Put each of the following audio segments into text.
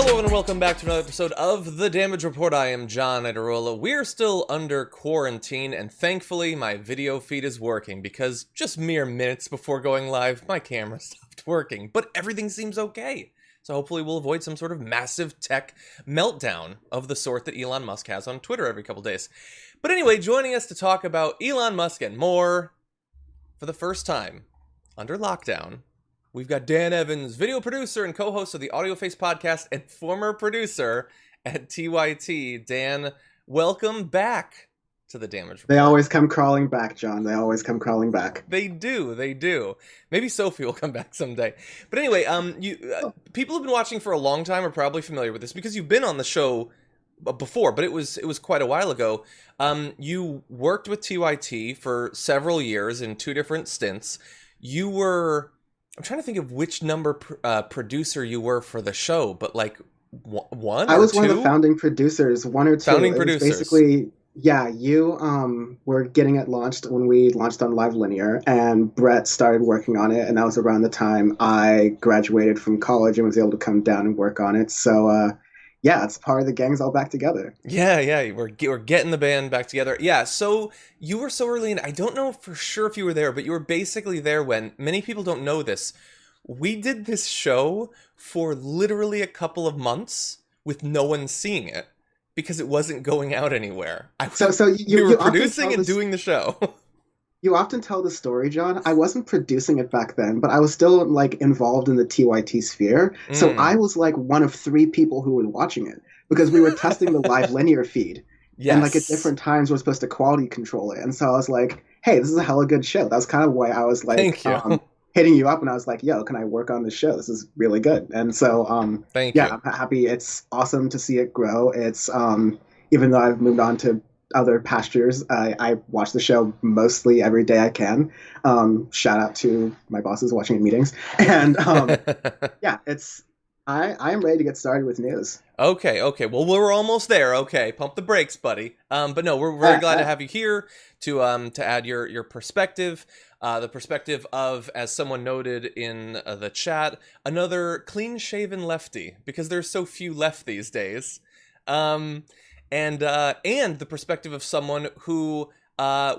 Hello and welcome back to another episode of The Damage Report. I am John Idarola. We're still under quarantine, and thankfully my video feed is working because just mere minutes before going live, my camera stopped working. But everything seems okay. So hopefully we'll avoid some sort of massive tech meltdown of the sort that Elon Musk has on Twitter every couple days. But anyway, joining us to talk about Elon Musk and more, for the first time, under lockdown, we've got Dan Evans, video producer and co-host of the Audio Face podcast and former producer at TYT. Dan, welcome back to The Damage Report. They always come crawling back, John. They always come crawling back. They do. Maybe Sophie will come back someday. But anyway, people who've been watching for a long time are probably familiar with this because you've been on the show before, but it was quite a while ago. You worked with TYT for several years in two different stints. You were... I'm trying to think of which number producer you were for the show, but like one I or was two? one of the founding producers, one or two. Founding producers. Basically, yeah, you were getting it launched when we launched on Live Linear, and Brett started working on it, and that was around the time I graduated from college and was able to come down and work on it. So, yeah, it's part of the gang's all back together. Yeah, we're getting the band back together. Yeah, so you were so early in, I don't know for sure if you were there, but you were basically there when, many people don't know this, we did this show for literally a couple of months with no one seeing it because it wasn't going out anywhere. You were producing and doing the show. You often tell the story, John. I wasn't producing it back then, but I was still like involved in the TYT sphere. So I was like one of three people who were watching it because we were testing the Live Linear feed. Yes. And like at different times we're supposed to quality control it. And so I was like, hey, this is a hella good show. That's kind of why I was like hitting you up, and I was like, yo, can I work on this show? This is really good. And so Thank you. I'm happy. It's awesome to see it grow. It's even though I've moved on to other pastures, I watch the show mostly every day I can. Shout out to my bosses watching in meetings. And yeah, I am ready to get started with news. Okay. Well, we're almost there. Okay, pump the brakes, buddy. But no, we're very glad to have you here to add your perspective. The perspective of, as someone noted in the chat, another clean-shaven lefty, because there's so few left these days. And the perspective of someone who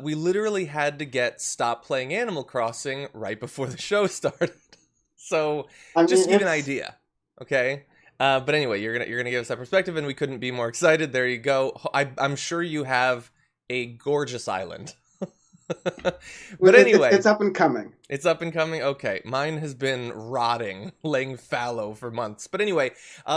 we literally had to stop playing Animal Crossing right before the show started. So just to give an idea, okay? But anyway, you're gonna give us that perspective, and we couldn't be more excited. There you go. I'm sure you have a gorgeous island. But anyway, it's up and coming. It's up and coming. Okay, mine has been rotting, laying fallow for months. But anyway,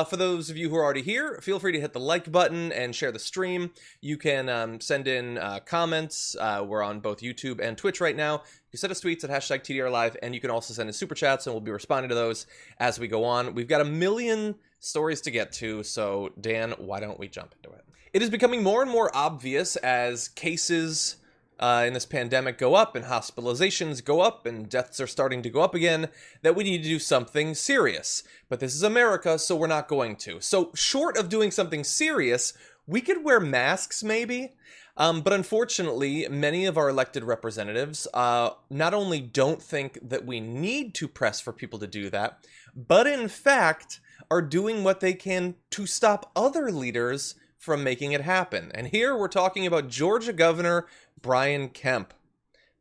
for those of you who are already here, feel free to hit the like button and share the stream. You can send in comments. We're on both YouTube and Twitch right now. You send us tweets at hashtag TDRLive, and you can also send in super chats, and we'll be responding to those as we go on. We've got a million stories to get to, so Dan, why don't we jump into it? It is becoming more and more obvious as cases in this pandemic go up and hospitalizations go up and deaths are starting to go up again, that we need to do something serious. But this is America, so we're not going to. So short of doing something serious, we could wear masks maybe. But unfortunately, many of our elected representatives not only don't think that we need to press for people to do that, but in fact are doing what they can to stop other leaders from making it happen. And here we're talking about Georgia Governor Brian Kemp.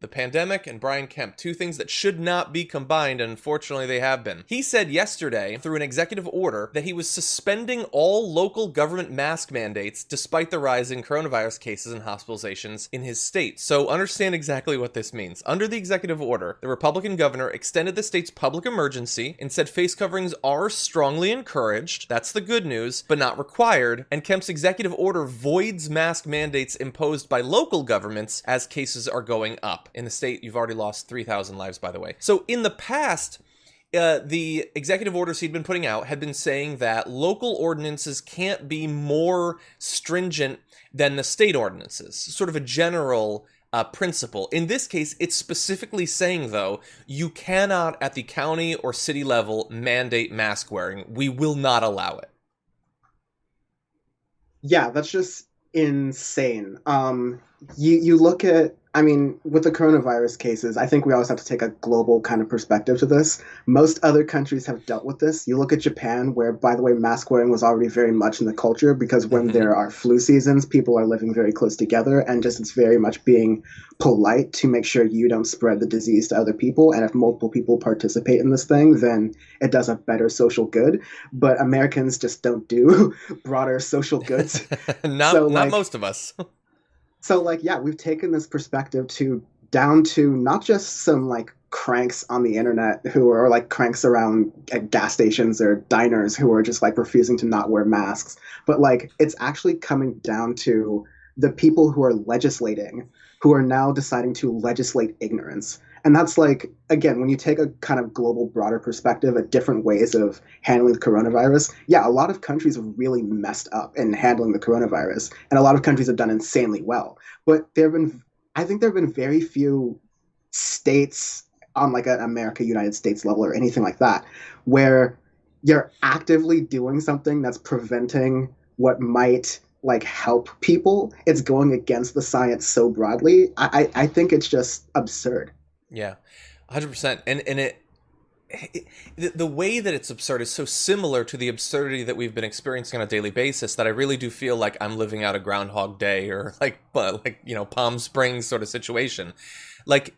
The pandemic and Brian Kemp, two things that should not be combined, and unfortunately they have been. He said yesterday, through an executive order, that he was suspending all local government mask mandates despite the rise in coronavirus cases and hospitalizations in his state. So understand exactly what this means. Under the executive order, the Republican governor extended the state's public emergency and said face coverings are strongly encouraged, that's the good news, but not required, and Kemp's executive order voids mask mandates imposed by local governments as cases are going up. In the state, you've already lost 3,000 lives, by the way. So in the past, the executive orders he'd been putting out had been saying that local ordinances can't be more stringent than the state ordinances, sort of a general principle. In this case, it's specifically saying, though, you cannot at the county or city level mandate mask wearing. We will not allow it. Yeah, that's just insane. you look at, I mean, with the coronavirus cases, I think we always have to take a global kind of perspective to this. Most other countries have dealt with this. You look at Japan, where, by the way, mask wearing was already very much in the culture because when Hmm. there are flu seasons, people are living very close together, and just it's very much being polite to make sure you don't spread the disease to other people. And if multiple people participate in this thing, then it does a better social good. But Americans just don't do broader social goods. not So, not like, most of us. yeah, we've taken this perspective to down to not just some like cranks on the internet who are like cranks around at gas stations or diners who are just like refusing to not wear masks, but like it's actually coming down to the people who are legislating who are now deciding to legislate ignorance. And that's like, again, when you take a kind of global, broader perspective at different ways of handling the coronavirus, yeah, a lot of countries have really messed up in handling the coronavirus. And a lot of countries have done insanely well. But I think there have been very few states on like an America, United States level or anything like that, where you're actively doing something that's preventing what might like help people. It's going against the science so broadly. I think it's just absurd. Yeah, 100%. And the way that it's absurd is so similar to the absurdity that we've been experiencing on a daily basis that I really do feel like I'm living out a Groundhog Day or like Palm Springs sort of situation. Like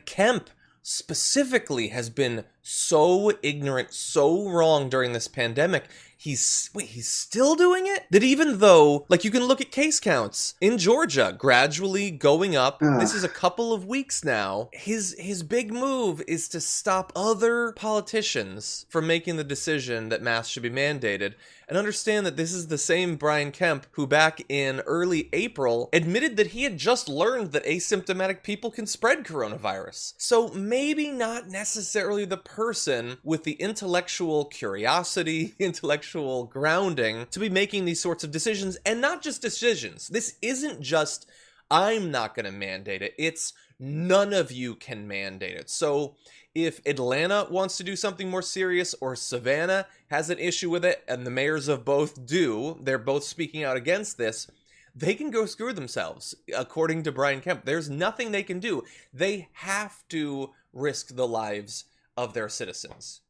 Kemp specifically has been so ignorant, so wrong during this pandemic. He's still doing it? That even though, like, you can look at case counts in Georgia gradually going up. This is a couple of weeks now. His big move is to stop other politicians from making the decision that masks should be mandated. And understand that this is the same Brian Kemp who back in early April admitted that he had just learned that asymptomatic people can spread coronavirus. So maybe not necessarily the person with the intellectual curiosity, intellectual grounding to be making these sorts of decisions, and not just decisions. This isn't just, I'm not going to mandate it. It's none of you can mandate it. So if Atlanta wants to do something more serious or Savannah has an issue with it and the mayors of both do, they're both speaking out against this, they can go screw themselves. According to Brian Kemp, there's nothing they can do. They have to risk the lives of their citizens.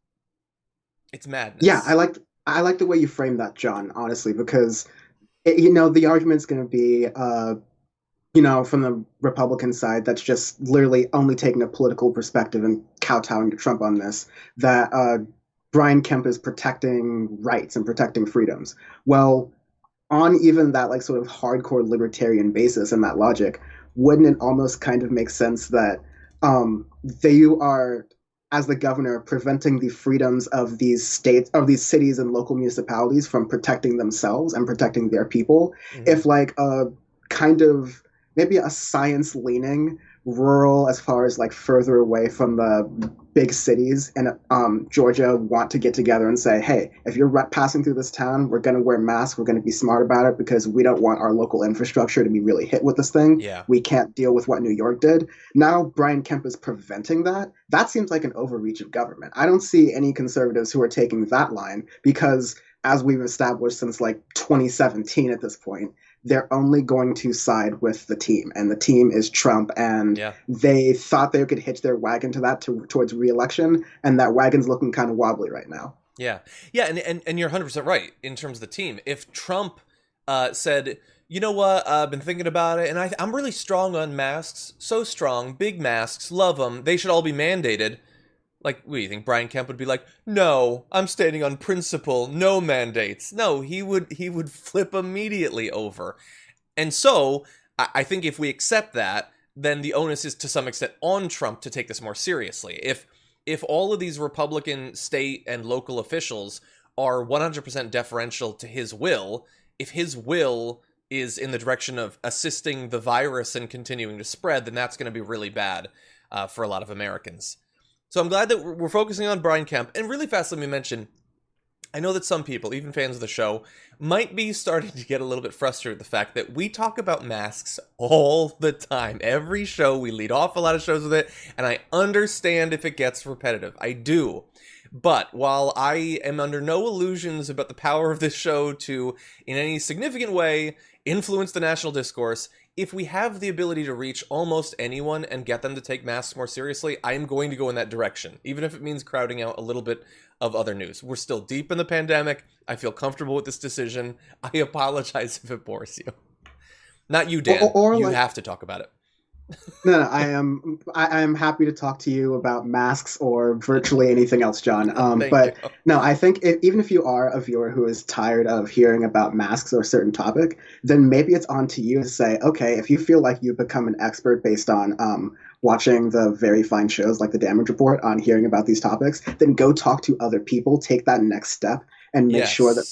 It's Yeah, madness. I like the way you frame that, John, honestly, because the argument's going to be from the Republican side, that's just literally only taking a political perspective and kowtowing to Trump on this, that Brian Kemp is protecting rights and protecting freedoms. Well, on even that like sort of hardcore libertarian basis and that logic, wouldn't it almost kind of make sense that they are, as the governor, preventing the freedoms of these states, of these cities and local municipalities from protecting themselves and protecting their people? Mm-hmm. If like a kind of maybe a science leaning rural as far as like further away from the big cities and Georgia want to get together and say, hey, if you're passing through this town, we're going to wear masks. We're going to be smart about it because we don't want our local infrastructure to be really hit with this thing. Yeah. We can't deal with what New York did. Now Brian Kemp is preventing that. That seems like an overreach of government. I don't see any conservatives who are taking that line because, as we've established since like 2017 at this point, they're only going to side with the team, and the team is Trump. And Yeah. they thought they could hitch their wagon to that towards reelection, and that wagon's looking kind of wobbly right now. Yeah. Yeah, and you're 100% right in terms of the team. If Trump said, you know what, I've been thinking about it, and I'm really strong on masks, so strong, big masks, love them, they should all be mandated. Like, what do you think? Brian Kemp would be like, no, I'm standing on principle, no mandates. No, he would flip immediately over. And so, I think if we accept that, then the onus is to some extent on Trump to take this more seriously. If all of these Republican state and local officials are 100% deferential to his will, if his will is in the direction of assisting the virus and continuing to spread, then that's going to be really bad for a lot of Americans. So I'm glad that we're focusing on Brian Kemp. And really fast, let me mention, I know that some people, even fans of the show, might be starting to get a little bit frustrated with the fact that we talk about masks all the time. Every show, we lead off a lot of shows with it, and I understand if it gets repetitive. I do. But while I am under no illusions about the power of this show to, in any significant way, influence the national discourse, if we have the ability to reach almost anyone and get them to take masks more seriously, I am going to go in that direction, even if it means crowding out a little bit of other news. We're still deep in the pandemic. I feel comfortable with this decision. I apologize if it bores you. Not you, Dan. Or you have to talk about it. No, I am happy to talk to you about masks or virtually anything else, John. But you. No, I think even if you are a viewer who is tired of hearing about masks or a certain topic, then maybe it's on to you to say, okay, if you feel like you've become an expert based on watching the very fine shows like The Damage Report on hearing about these topics, then go talk to other people, take that next step, and make sure that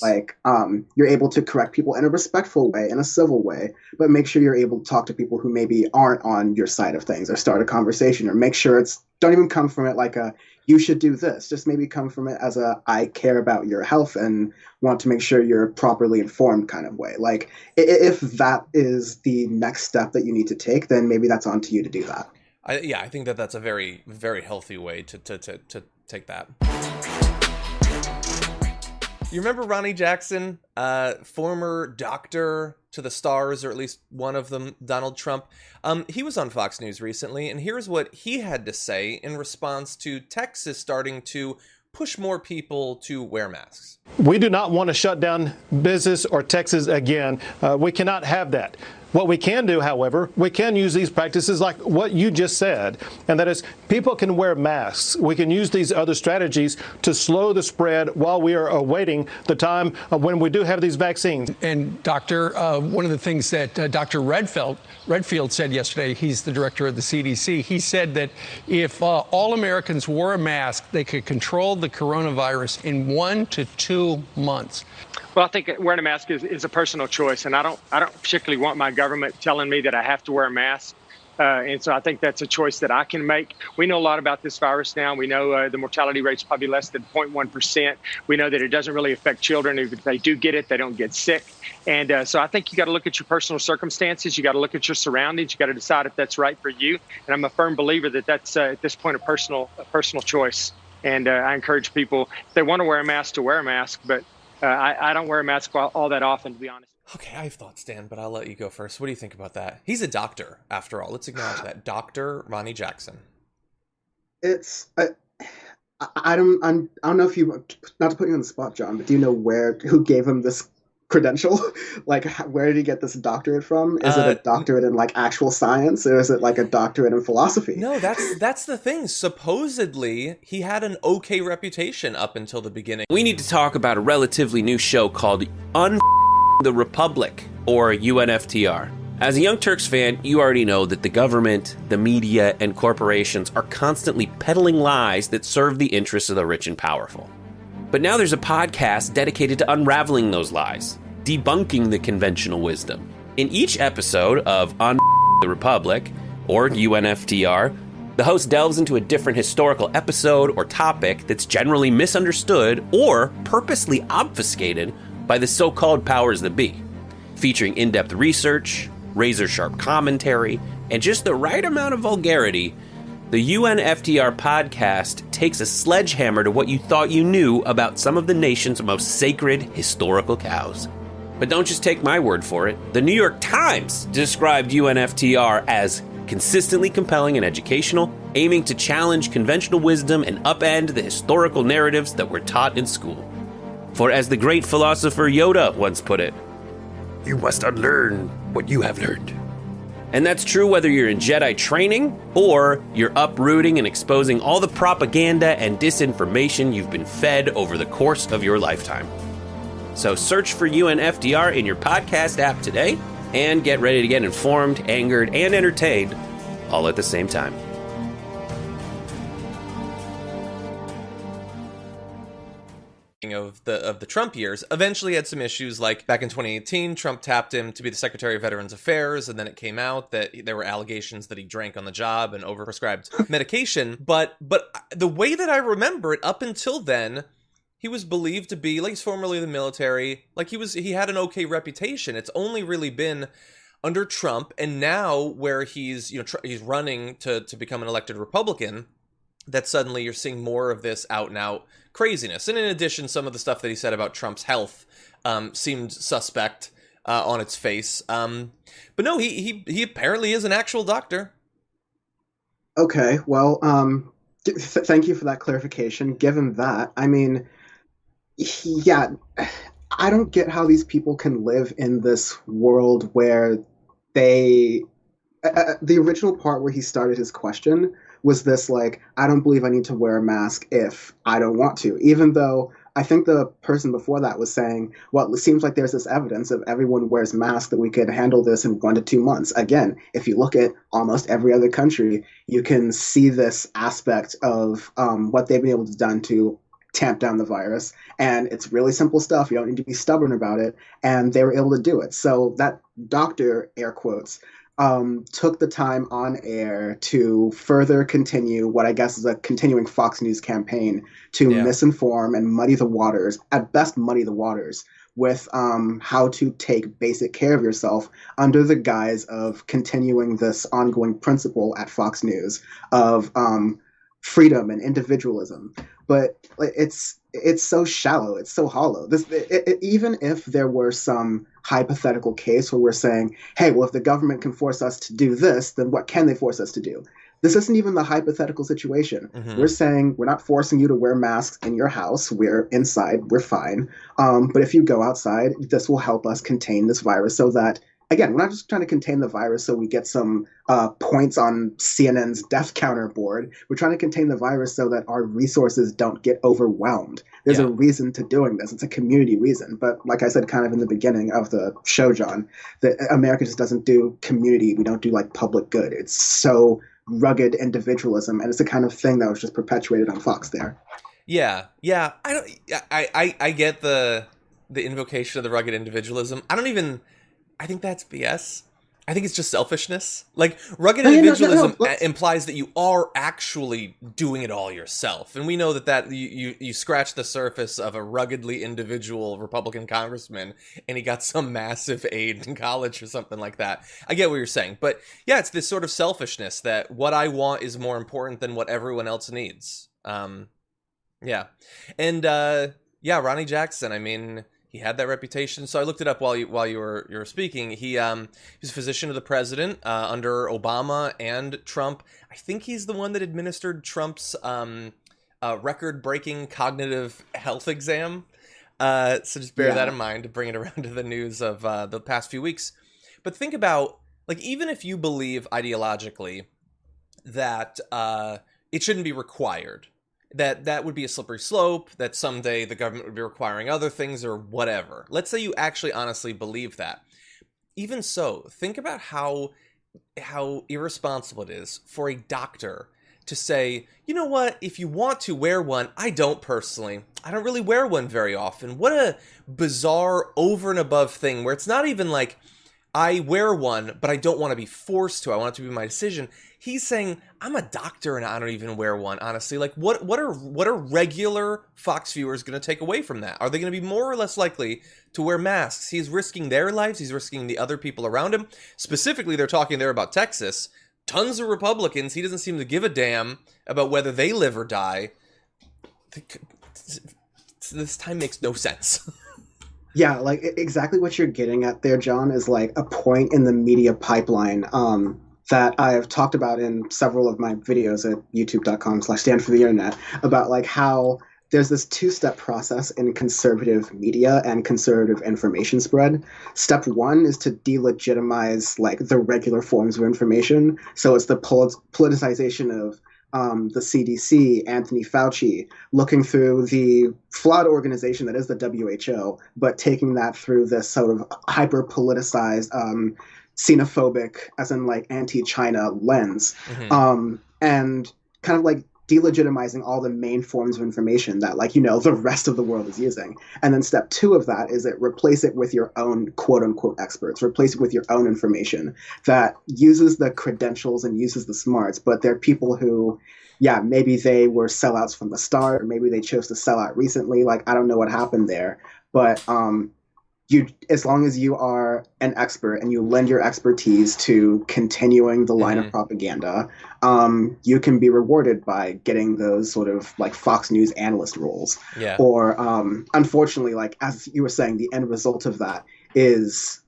you're able to correct people in a respectful way, in a civil way, but make sure you're able to talk to people who maybe aren't on your side of things, or start a conversation, or make sure don't even come from it like a you should do this. Just maybe come from it as a I care about your health and want to make sure you're properly informed kind of way. Like if that is the next step that you need to take, then maybe that's on to you to do that. I think that's a very, very healthy way to take that. You remember Ronnie Jackson, former doctor to the stars, or at least one of them, Donald Trump? He was on Fox News recently, and here's what he had to say in response to Texas starting to push more people to wear masks. We do not want to shut down business or Texas again. We cannot have that. What we can do, however, we can use these practices like what you just said, and that is people can wear masks. We can use these other strategies to slow the spread while we are awaiting the time when we do have these vaccines. And Doctor, one of the things that Dr. Redfield said yesterday, he's the director of the CDC, he said that if all Americans wore a mask, they could control the coronavirus in 1 to 2 months. Well, I think wearing a mask is a personal choice, and I don't particularly want my government telling me that I have to wear a mask. And so I think that's a choice that I can make. We know a lot about this virus now. We know the mortality rate's probably less than 0.1%. We know that it doesn't really affect children. If they do get it, they don't get sick. And so I think you got to look at your personal circumstances. You got to look at your surroundings. You got to decide if that's right for you. And I'm a firm believer that that's at this point a personal choice. And I encourage people, if they want to wear a mask, to wear a mask. But I don't wear a mask all that often, to be honest. Okay, I have thoughts, Dan, but I'll let you go first. What do you think about that? He's a doctor, after all. Let's acknowledge that. Dr. Ronnie Jackson. It's... I don't know if you... Not to put you on the spot, John, but do you know who gave him this credential? Like, where did he get this doctorate from? Is it a doctorate in, like, actual science, or is it, like, a doctorate in philosophy? No, that's the thing. Supposedly, he had an okay reputation up until the beginning. We need to talk about a relatively new show called the Republic, or UNFTR. As a Young Turks fan, you already know that the government, the media, and corporations are constantly peddling lies that serve the interests of the rich and powerful. But now there's a podcast dedicated to unraveling those lies, debunking the conventional wisdom. In each episode of On the Republic, or UNFTR, the host delves into a different historical episode or topic that's generally misunderstood or purposely obfuscated by the so-called powers that be, featuring in-depth research, razor-sharp commentary, and just the right amount of vulgarity. The UNFTR podcast takes a sledgehammer to what you thought you knew about some of the nation's most sacred historical cows. But don't just take my word for it. The New York Times described UNFTR as consistently compelling and educational, aiming to challenge conventional wisdom and upend the historical narratives that were taught in school. For as the great philosopher Yoda once put it, you must unlearn what you have learned. And that's true whether you're in Jedi training or you're uprooting and exposing all the propaganda and disinformation you've been fed over the course of your lifetime. So search for UNFTR in your podcast app today and get ready to get informed, angered, and entertained all at the same time. Of the Trump years, eventually had some issues, like back in 2018, Trump tapped him to be the Secretary of Veterans Affairs, and then it came out that there were allegations that he drank on the job and overprescribed medication. But the way that I remember it, up until then, he was believed to be, like, he's formerly in the military, like he had an okay reputation. It's only really been under Trump, and now where he's he's running to become an elected Republican, that suddenly you're seeing more of this out and out craziness. And in addition, some of the stuff that he said about Trump's health seemed suspect. on its face. But no, he apparently is an actual doctor. Okay, well, thank you for that clarification. Given that, I mean, yeah, I don't get how these people can live in this world where they. The original part where he started his question was this, like, I don't believe I need to wear a mask if I don't want to, even though I think the person before that was saying, well, it seems like there's this evidence of everyone wears masks that we could handle this in 1 to 2 months. Again, if you look at almost every other country, you can see this aspect of what they've been able to done to tamp down the virus. And it's really simple stuff. You don't need to be stubborn about it. And they were able to do it. So that doctor, air quotes, took the time on air to further continue what I guess is a continuing Fox News campaign to misinform and muddy the waters, at best muddy the waters, with how to take basic care of yourself under the guise of continuing this ongoing principle at Fox News of freedom and individualism. But it's so shallow, it's so hollow. Even if there were some hypothetical case where we're saying, hey, well, if the government can force us to do this, then what can they force us to do? This isn't even the hypothetical situation. Mm-hmm. We're saying we're not forcing you to wear masks in your house. We're inside. We're fine. But if you go outside, this will help us contain this virus so that, again, we're not just trying to contain the virus so we get some points on CNN's death counter board. We're trying to contain the virus so that our resources don't get overwhelmed. There's a reason to doing this. It's a community reason. But like I said, kind of in the beginning of the show, John, that America just doesn't do community. We don't do like public good. It's so rugged individualism, and it's the kind of thing that was just perpetuated on Fox there. Yeah. I get the invocation of the rugged individualism. I think that's BS. I think it's just selfishness. Like, rugged individualism implies that you are actually doing it all yourself. And we know that you scratch the surface of a ruggedly individual Republican congressman and he got some massive aid in college or something like that. I get what you're saying. But yeah, it's this sort of selfishness that what I want is more important than what everyone else needs. Yeah. And Ronnie Jackson, I mean, he had that reputation. So I looked it up while you were speaking. He's a physician to the president under Obama and Trump. I think he's the one that administered Trump's record-breaking cognitive health exam. So just bear that in mind to bring it around to the news of the past few weeks. But think about, like, even if you believe ideologically that it shouldn't be required, that would be a slippery slope, that someday the government would be requiring other things or whatever. Let's say you actually honestly believe that. Even so, think about how irresponsible it is for a doctor to say, you know what, if you want to wear one, I don't personally. I don't really wear one very often. What a bizarre over and above thing where it's not even like, I wear one, but I don't want to be forced to. I want it to be my decision. He's saying, I'm a doctor and I don't even wear one, honestly. Like, what are regular Fox viewers going to take away from that? Are they going to be more or less likely to wear masks? He's risking their lives. He's risking the other people around him. Specifically, they're talking there about Texas. Tons of Republicans. He doesn't seem to give a damn about whether they live or die. This time makes no sense. Yeah, like exactly what you're getting at there, John, is like a point in the media pipeline that I've talked about in several of my videos at youtube.com/stand for the internet about like how there's this two-step process in conservative media and conservative information spread. Step one is to delegitimize like the regular forms of information. So it's the politicization of the CDC, Anthony Fauci, looking through the flawed organization that is the WHO, but taking that through this sort of hyper-politicized, xenophobic, as in like anti-China lens, and kind of like delegitimizing all the main forms of information that, like, you know, the rest of the world is using. And then step two of that is replace it with your own quote-unquote experts, replace it with your own information that uses the credentials and uses the smarts, but they're people who, yeah, maybe they were sellouts from the start, or maybe they chose to sell out recently. Like, I don't know what happened there, but as long as you are an expert and you lend your expertise to continuing the line of propaganda, you can be rewarded by getting those sort of like Fox News analyst roles. Yeah. Or unfortunately, like as you were saying, the end result of that is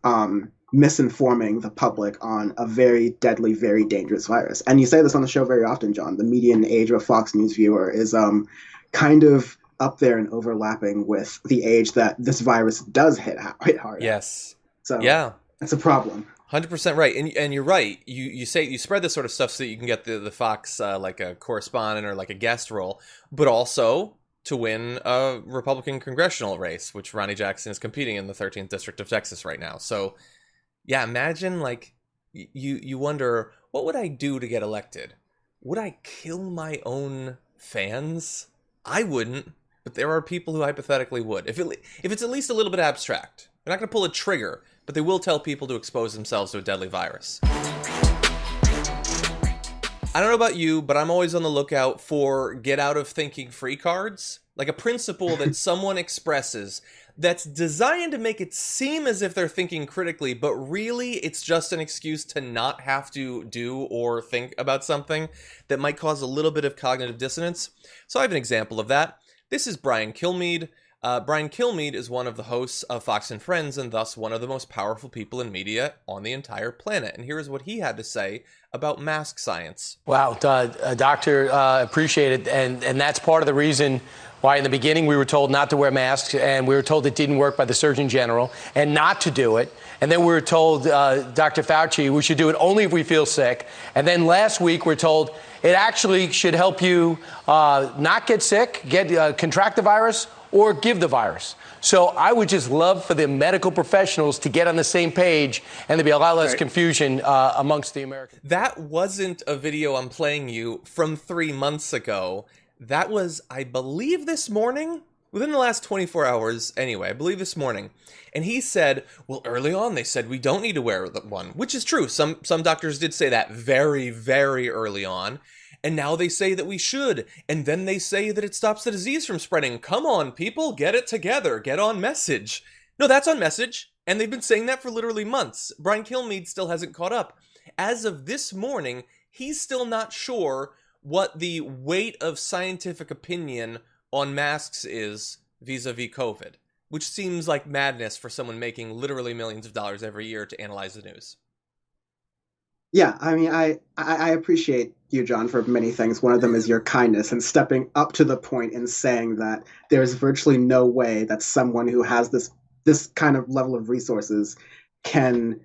misinforming the public on a very deadly, very dangerous virus. And you say this on the show very often, John. The median age of a Fox News viewer is kind of up there and overlapping with the age that this virus does hit hard. Yes. So yeah, it's a problem. 100% right. And you're right. You say you spread this sort of stuff so that you can get the Fox like a correspondent or like a guest role, but also to win a Republican congressional race, which Ronnie Jackson is competing in the 13th district of Texas right now. So yeah, imagine like you wonder, what would I do to get elected? Would I kill my own fans? I wouldn't, but there are people who hypothetically would. If it's at least a little bit abstract. They're not going to pull a trigger, but they will tell people to expose themselves to a deadly virus. I don't know about you, but I'm always on the lookout for get out of thinking free cards. Like a principle that someone expresses that's designed to make it seem as if they're thinking critically, but really it's just an excuse to not have to do or think about something that might cause a little bit of cognitive dissonance. So I have an example of that. This is Brian Kilmeade. Brian Kilmeade is one of the hosts of Fox and Friends and thus one of the most powerful people in media on the entire planet. And here is what he had to say about mask science. Wow, Doctor, appreciate it. And that's part of the reason why in the beginning we were told not to wear masks, and we were told it didn't work by the Surgeon General and not to do it. And then we were told, Dr. Fauci, we should do it only if we feel sick. And then last week we're told it actually should help you not get sick, contract the virus, or give the virus. So I would just love for the medical professionals to get on the same page and there be a lot less confusion amongst the Americans. That wasn't a video I'm playing you from 3 months ago. That was, I believe, this morning? Within the last 24 hours, anyway, I believe this morning. And he said, well, early on they said we don't need to wear one, which is true. Some doctors did say that very, very early on. And now they say that we should. And then they say that it stops the disease from spreading. Come on, people, get it together. Get on message. No, that's on message. And they've been saying that for literally months. Brian Kilmeade still hasn't caught up. As of this morning, he's still not sure what the weight of scientific opinion on masks is vis-a-vis COVID, which seems like madness for someone making literally millions of dollars every year to analyze the news. Yeah, I mean, I appreciate you, John, for many things. One of them is your kindness and stepping up to the point and saying that there's virtually no way that someone who has this kind of level of resources can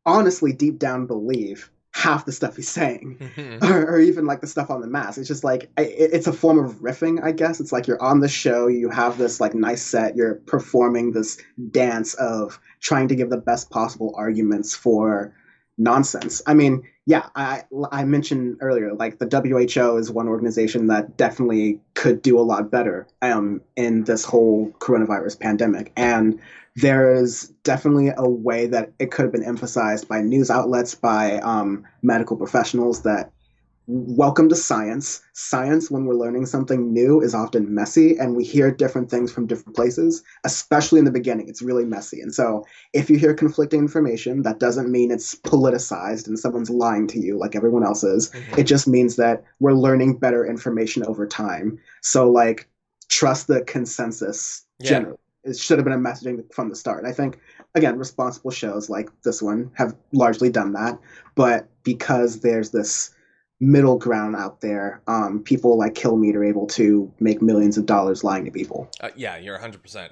honestly deep down believe half the stuff he's saying, or even like the stuff on the mask. It's just like, it's a form of riffing, I guess. It's like you're on the show, you have this like nice set, you're performing this dance of trying to give the best possible arguments for nonsense. I mean, yeah, I mentioned earlier, like the WHO is one organization that definitely could do a lot better in this whole coronavirus pandemic. And there is definitely a way that it could have been emphasized by news outlets, by medical professionals, that welcome to science. Science, when we're learning something new, is often messy, and we hear different things from different places, especially in the beginning. It's really messy. And so if you hear conflicting information, that doesn't mean it's politicized and someone's lying to you like everyone else is. It just means that we're learning better information over time. So like, trust the consensus generally. It should have been a messaging from the start. I think, again, responsible shows like this one have largely done that. But because there's this middle ground out there, people like Kilmeade are able to make millions of dollars lying to people. Yeah, you're 100%.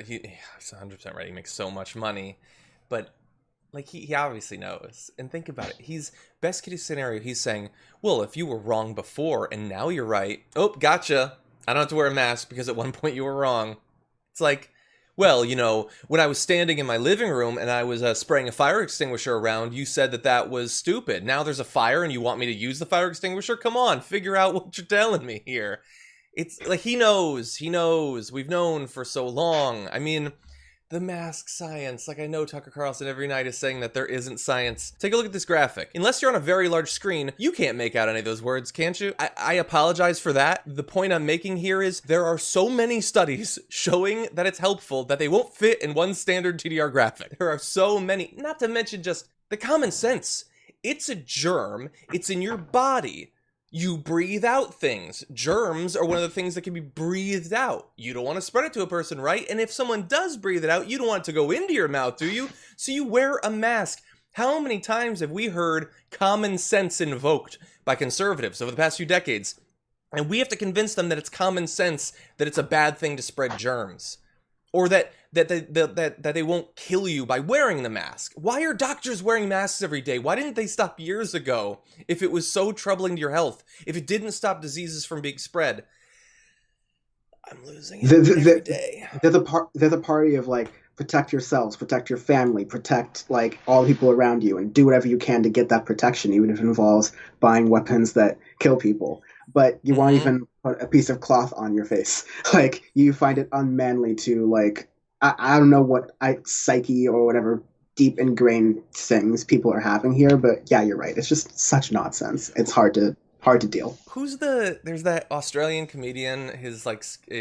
He's 100% right. He makes so much money. But like he obviously knows. And think about it. He's best case scenario. He's saying, well, if you were wrong before and now you're right. Oh, gotcha. I don't have to wear a mask because at one point you were wrong. It's like, well, you know, when I was standing in my living room and I was spraying a fire extinguisher around, you said that was stupid. Now there's a fire and you want me to use the fire extinguisher? Come on, figure out what you're telling me here. It's like he knows. We've known for so long. I mean, the mask science, like I know Tucker Carlson every night is saying that there isn't science. Take a look at this graphic. Unless you're on a very large screen, you can't make out any of those words, can't you? I apologize for that. The point I'm making here is there are so many studies showing that it's helpful that they won't fit in one standard TDR graphic. There are so many, not to mention just the common sense. It's a germ. It's in your body. You breathe out things. Germs are one of the things that can be breathed out. You don't want to spread it to a person, right? And if someone does breathe it out, you don't want it to go into your mouth, do you? So you wear a mask. How many times have we heard common sense invoked by conservatives over the past few decades? And we have to convince them that it's common sense that it's a bad thing to spread germs. Or that they won't kill you by wearing the mask. Why are doctors wearing masks every day? Why didn't they stop years ago if it was so troubling to your health? If it didn't stop diseases from being spread? I'm losing it every day. They're the party of like, protect yourselves, protect your family, protect like all the people around you, and do whatever you can to get that protection, even if it involves buying weapons that kill people. But you won't even put a piece of cloth on your face. Like, you find it unmanly to, like, I don't know what psyche or whatever deep ingrained things people are having here, but yeah, you're right. It's just such nonsense. It's hard to deal. There's that Australian comedian, his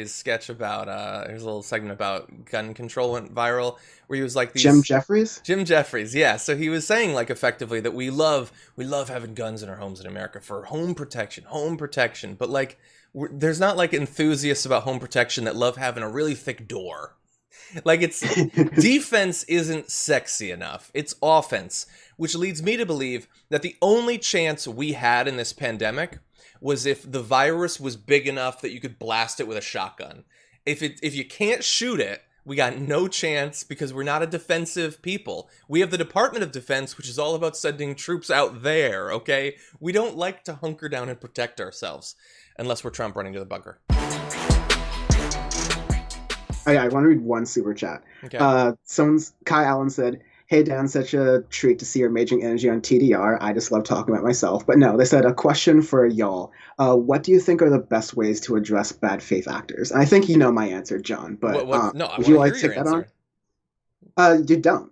sketch about, there's a little segment about gun control went viral, where he was like Jim Jeffries? Jim Jeffries, yeah. So he was saying, like, effectively that we love having guns in our homes in America for home protection, but like, there's not like enthusiasts about home protection that love having a really thick door. Like, it's defense isn't sexy enough. It's offense, which leads me to believe that the only chance we had in this pandemic was if the virus was big enough that you could blast it with a shotgun. If you can't shoot it, we got no chance because we're not a defensive people. We have the Department of Defense, which is all about sending troops out there, okay? We don't like to hunker down and protect ourselves unless we're Trump running to the bunker. Oh, yeah, I want to read one super chat. Okay. Kai Allen said, "Hey Dan, such a treat to see your amazing energy on TDR. I just love talking about myself." But no, they said, a question for y'all. What do you think are the best ways to address bad faith actors? And I think you know my answer, John. But no, would you like to take that on? You don't.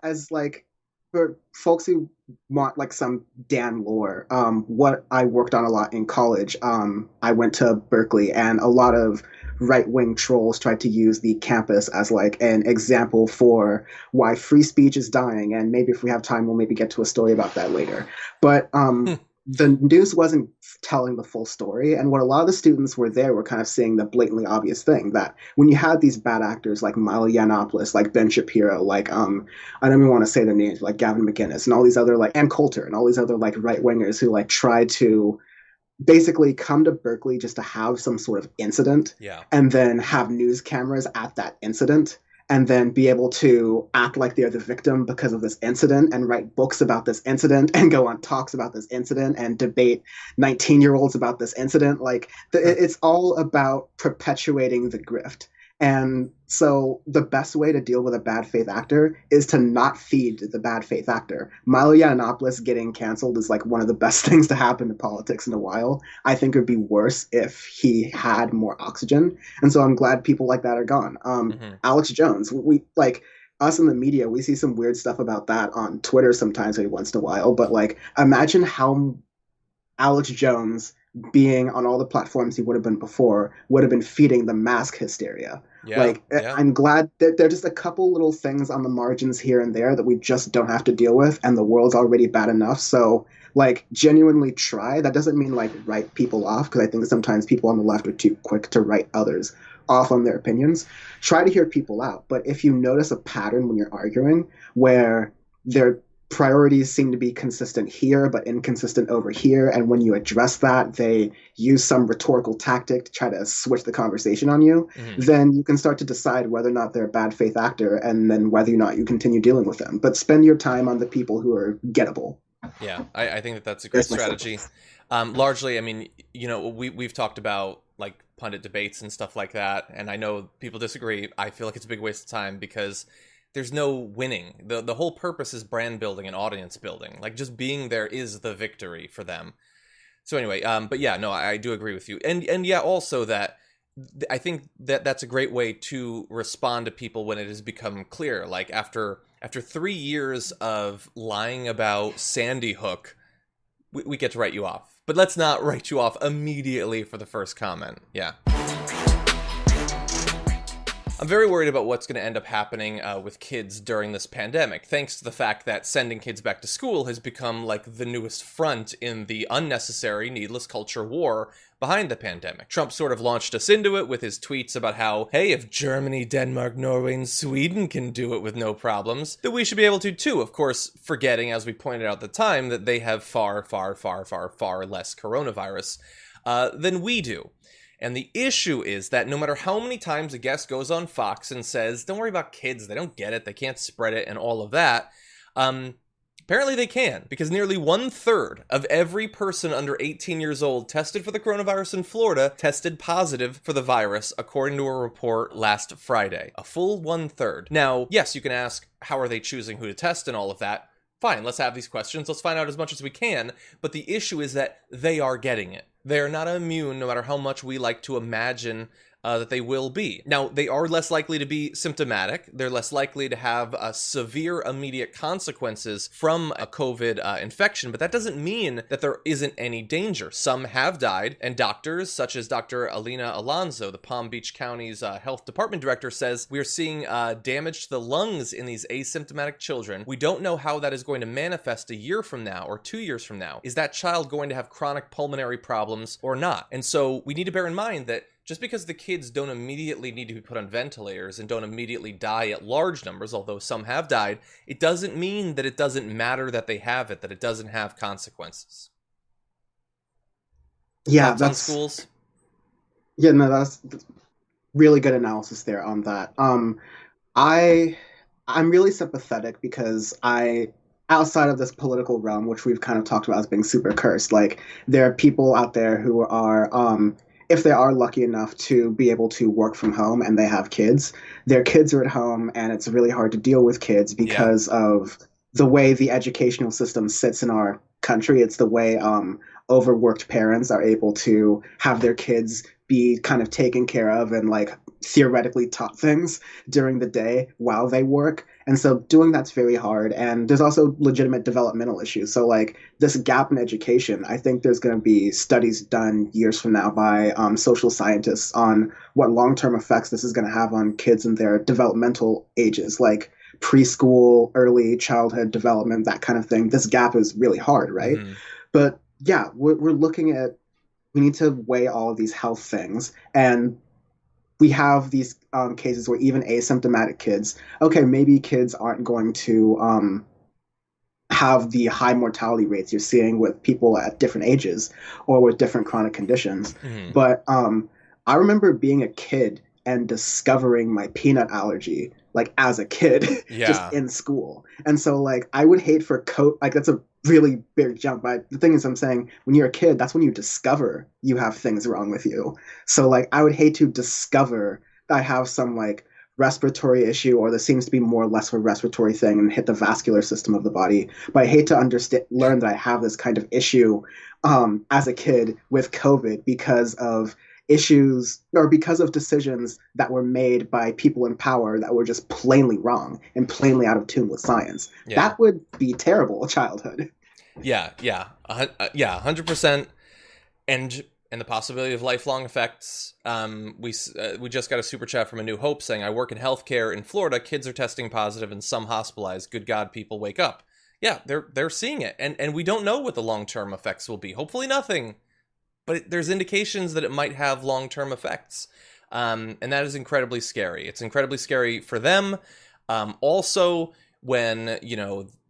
As like, for folks who want like some Dan lore, what I worked on a lot in college, I went to Berkeley, and a lot of right-wing trolls tried to use the campus as like an example for why free speech is dying, and maybe if we have time we'll maybe get to a story about that later. But the news wasn't telling the full story, and what a lot of the students were kind of seeing the blatantly obvious thing, that when you had these bad actors like Milo Yiannopoulos, like Ben Shapiro, like I don't even want to say their names, like Gavin McInnes and all these other like Ann Coulter and all these other like right-wingers who like tried to basically come to Berkeley just to have some sort of incident, and then have news cameras at that incident, and then be able to act like they're the victim because of this incident, and write books about this incident, and go on talks about this incident, and debate 19-year-olds about this incident. Like, it's all about perpetuating the grift. And so the best way to deal with a bad faith actor is to not feed the bad faith actor. Milo Yiannopoulos getting canceled is like one of the best things to happen to politics in a while. I think it would be worse if he had more oxygen. And so I'm glad people like that are gone. Alex Jones, we like us in the media, we see some weird stuff about that on Twitter sometimes every once in a while. But like, imagine how Alex Jones, being on all the platforms he would have been before, would have been feeding the mask hysteria. I'm glad that there are just a couple little things on the margins here and there that we just don't have to deal with, and the world's already bad enough. So like, genuinely try. That doesn't mean like write people off, because I think sometimes people on the left are too quick to write others off on their opinions. Try to hear people out. But if you notice a pattern when you're arguing where their priorities seem to be consistent here but inconsistent over here, and when you address that they use some rhetorical tactic to try to switch the conversation on you, then you can start to decide whether or not they're a bad faith actor, and then whether or not you continue dealing with them. But spend your time on the people who are gettable. Yeah, I think that's a great strategy. Largely, I mean, you know, we've talked about like pundit debates and stuff like that, and I know people disagree. I feel like it's a big waste of time because there's no winning. The whole purpose is brand building and audience building. Like, just being there is the victory for them. So anyway, but yeah, no, I do agree with you. And yeah, also that I think that that's a great way to respond to people when it has become clear. Like, after 3 years of lying about Sandy Hook, we get to write you off. But let's not write you off immediately for the first comment. Yeah. I'm very worried about what's going to end up happening with kids during this pandemic, thanks to the fact that sending kids back to school has become like the newest front in the unnecessary, needless culture war behind the pandemic. Trump sort of launched us into it with his tweets about how, hey, if Germany, Denmark, Norway, and Sweden can do it with no problems, then we should be able to too. Of course, forgetting, as we pointed out at the time, that they have far, far, far, far, far less coronavirus than we do. And the issue is that no matter how many times a guest goes on Fox and says, don't worry about kids, they don't get it, they can't spread it, and all of that, apparently they can, because nearly 1/3 of every person under 18 years old tested for the coronavirus in Florida tested positive for the virus, according to a report last Friday. A full 1/3. Now, yes, you can ask, how are they choosing who to test and all of that? Fine, let's have these questions, let's find out as much as we can, but the issue is that they are getting it. They are not immune, no matter how much we like to imagine that they will be. Now, they are less likely to be symptomatic. They're less likely to have severe immediate consequences from a COVID infection, but that doesn't mean that there isn't any danger. Some have died, and doctors, such as Dr. Alina Alonso, the Palm Beach County's health department director, says we are seeing damage to the lungs in these asymptomatic children. We don't know how that is going to manifest a year from now or 2 years from now. Is that child going to have chronic pulmonary problems or not? And so we need to bear in mind that just because the kids don't immediately need to be put on ventilators and don't immediately die at large numbers, although some have died, it doesn't mean that it doesn't matter that they have it, that it doesn't have consequences. Yeah, Thoughts on schools? Yeah, no, that's really good analysis there on that. I'm really sympathetic because outside of this political realm, which we've kind of talked about as being super cursed, like there are people out there who are if they are lucky enough to be able to work from home and they have kids, their kids are at home and it's really hard to deal with kids because of the way the educational system sits in our country. It's the way overworked parents are able to have their kids be kind of taken care of and like theoretically taught things during the day while they work. And so doing that's very hard. And there's also legitimate developmental issues. So like this gap in education, I think there's going to be studies done years from now by social scientists on what long-term effects this is going to have on kids in their developmental ages, like preschool, early childhood development, that kind of thing. This gap is really hard, right? Mm-hmm. But yeah, we're looking at, we need to weigh all of these health things. And we have these cases where even asymptomatic kids, okay, maybe kids aren't going to have the high mortality rates you're seeing with people at different ages or with different chronic conditions. Mm-hmm. But I remember being a kid and discovering my peanut allergy, like as a kid, just in school. And so like, I would hate for like that's a really big jump. But the thing is, I'm saying when you're a kid, that's when you discover you have things wrong with you. So like, I would hate to discover that I have some like respiratory issue, or there seems to be more or less of a respiratory thing and hit the vascular system of the body. But I hate to learn that I have this kind of issue as a kid with COVID because of issues or because of decisions that were made by people in power that were just plainly wrong and plainly out of tune with science. That would be terrible childhood. Yeah, 100%. And the possibility of lifelong effects. We just got a super chat from A New Hope saying, I work in healthcare in Florida. Kids are testing positive and some hospitalized. Good God, people wake up. Yeah, they're seeing it. And we don't know what the long-term effects will be. Hopefully nothing. But there's indications that it might have long-term effects. And that is incredibly scary. It's incredibly scary for them. Also, when,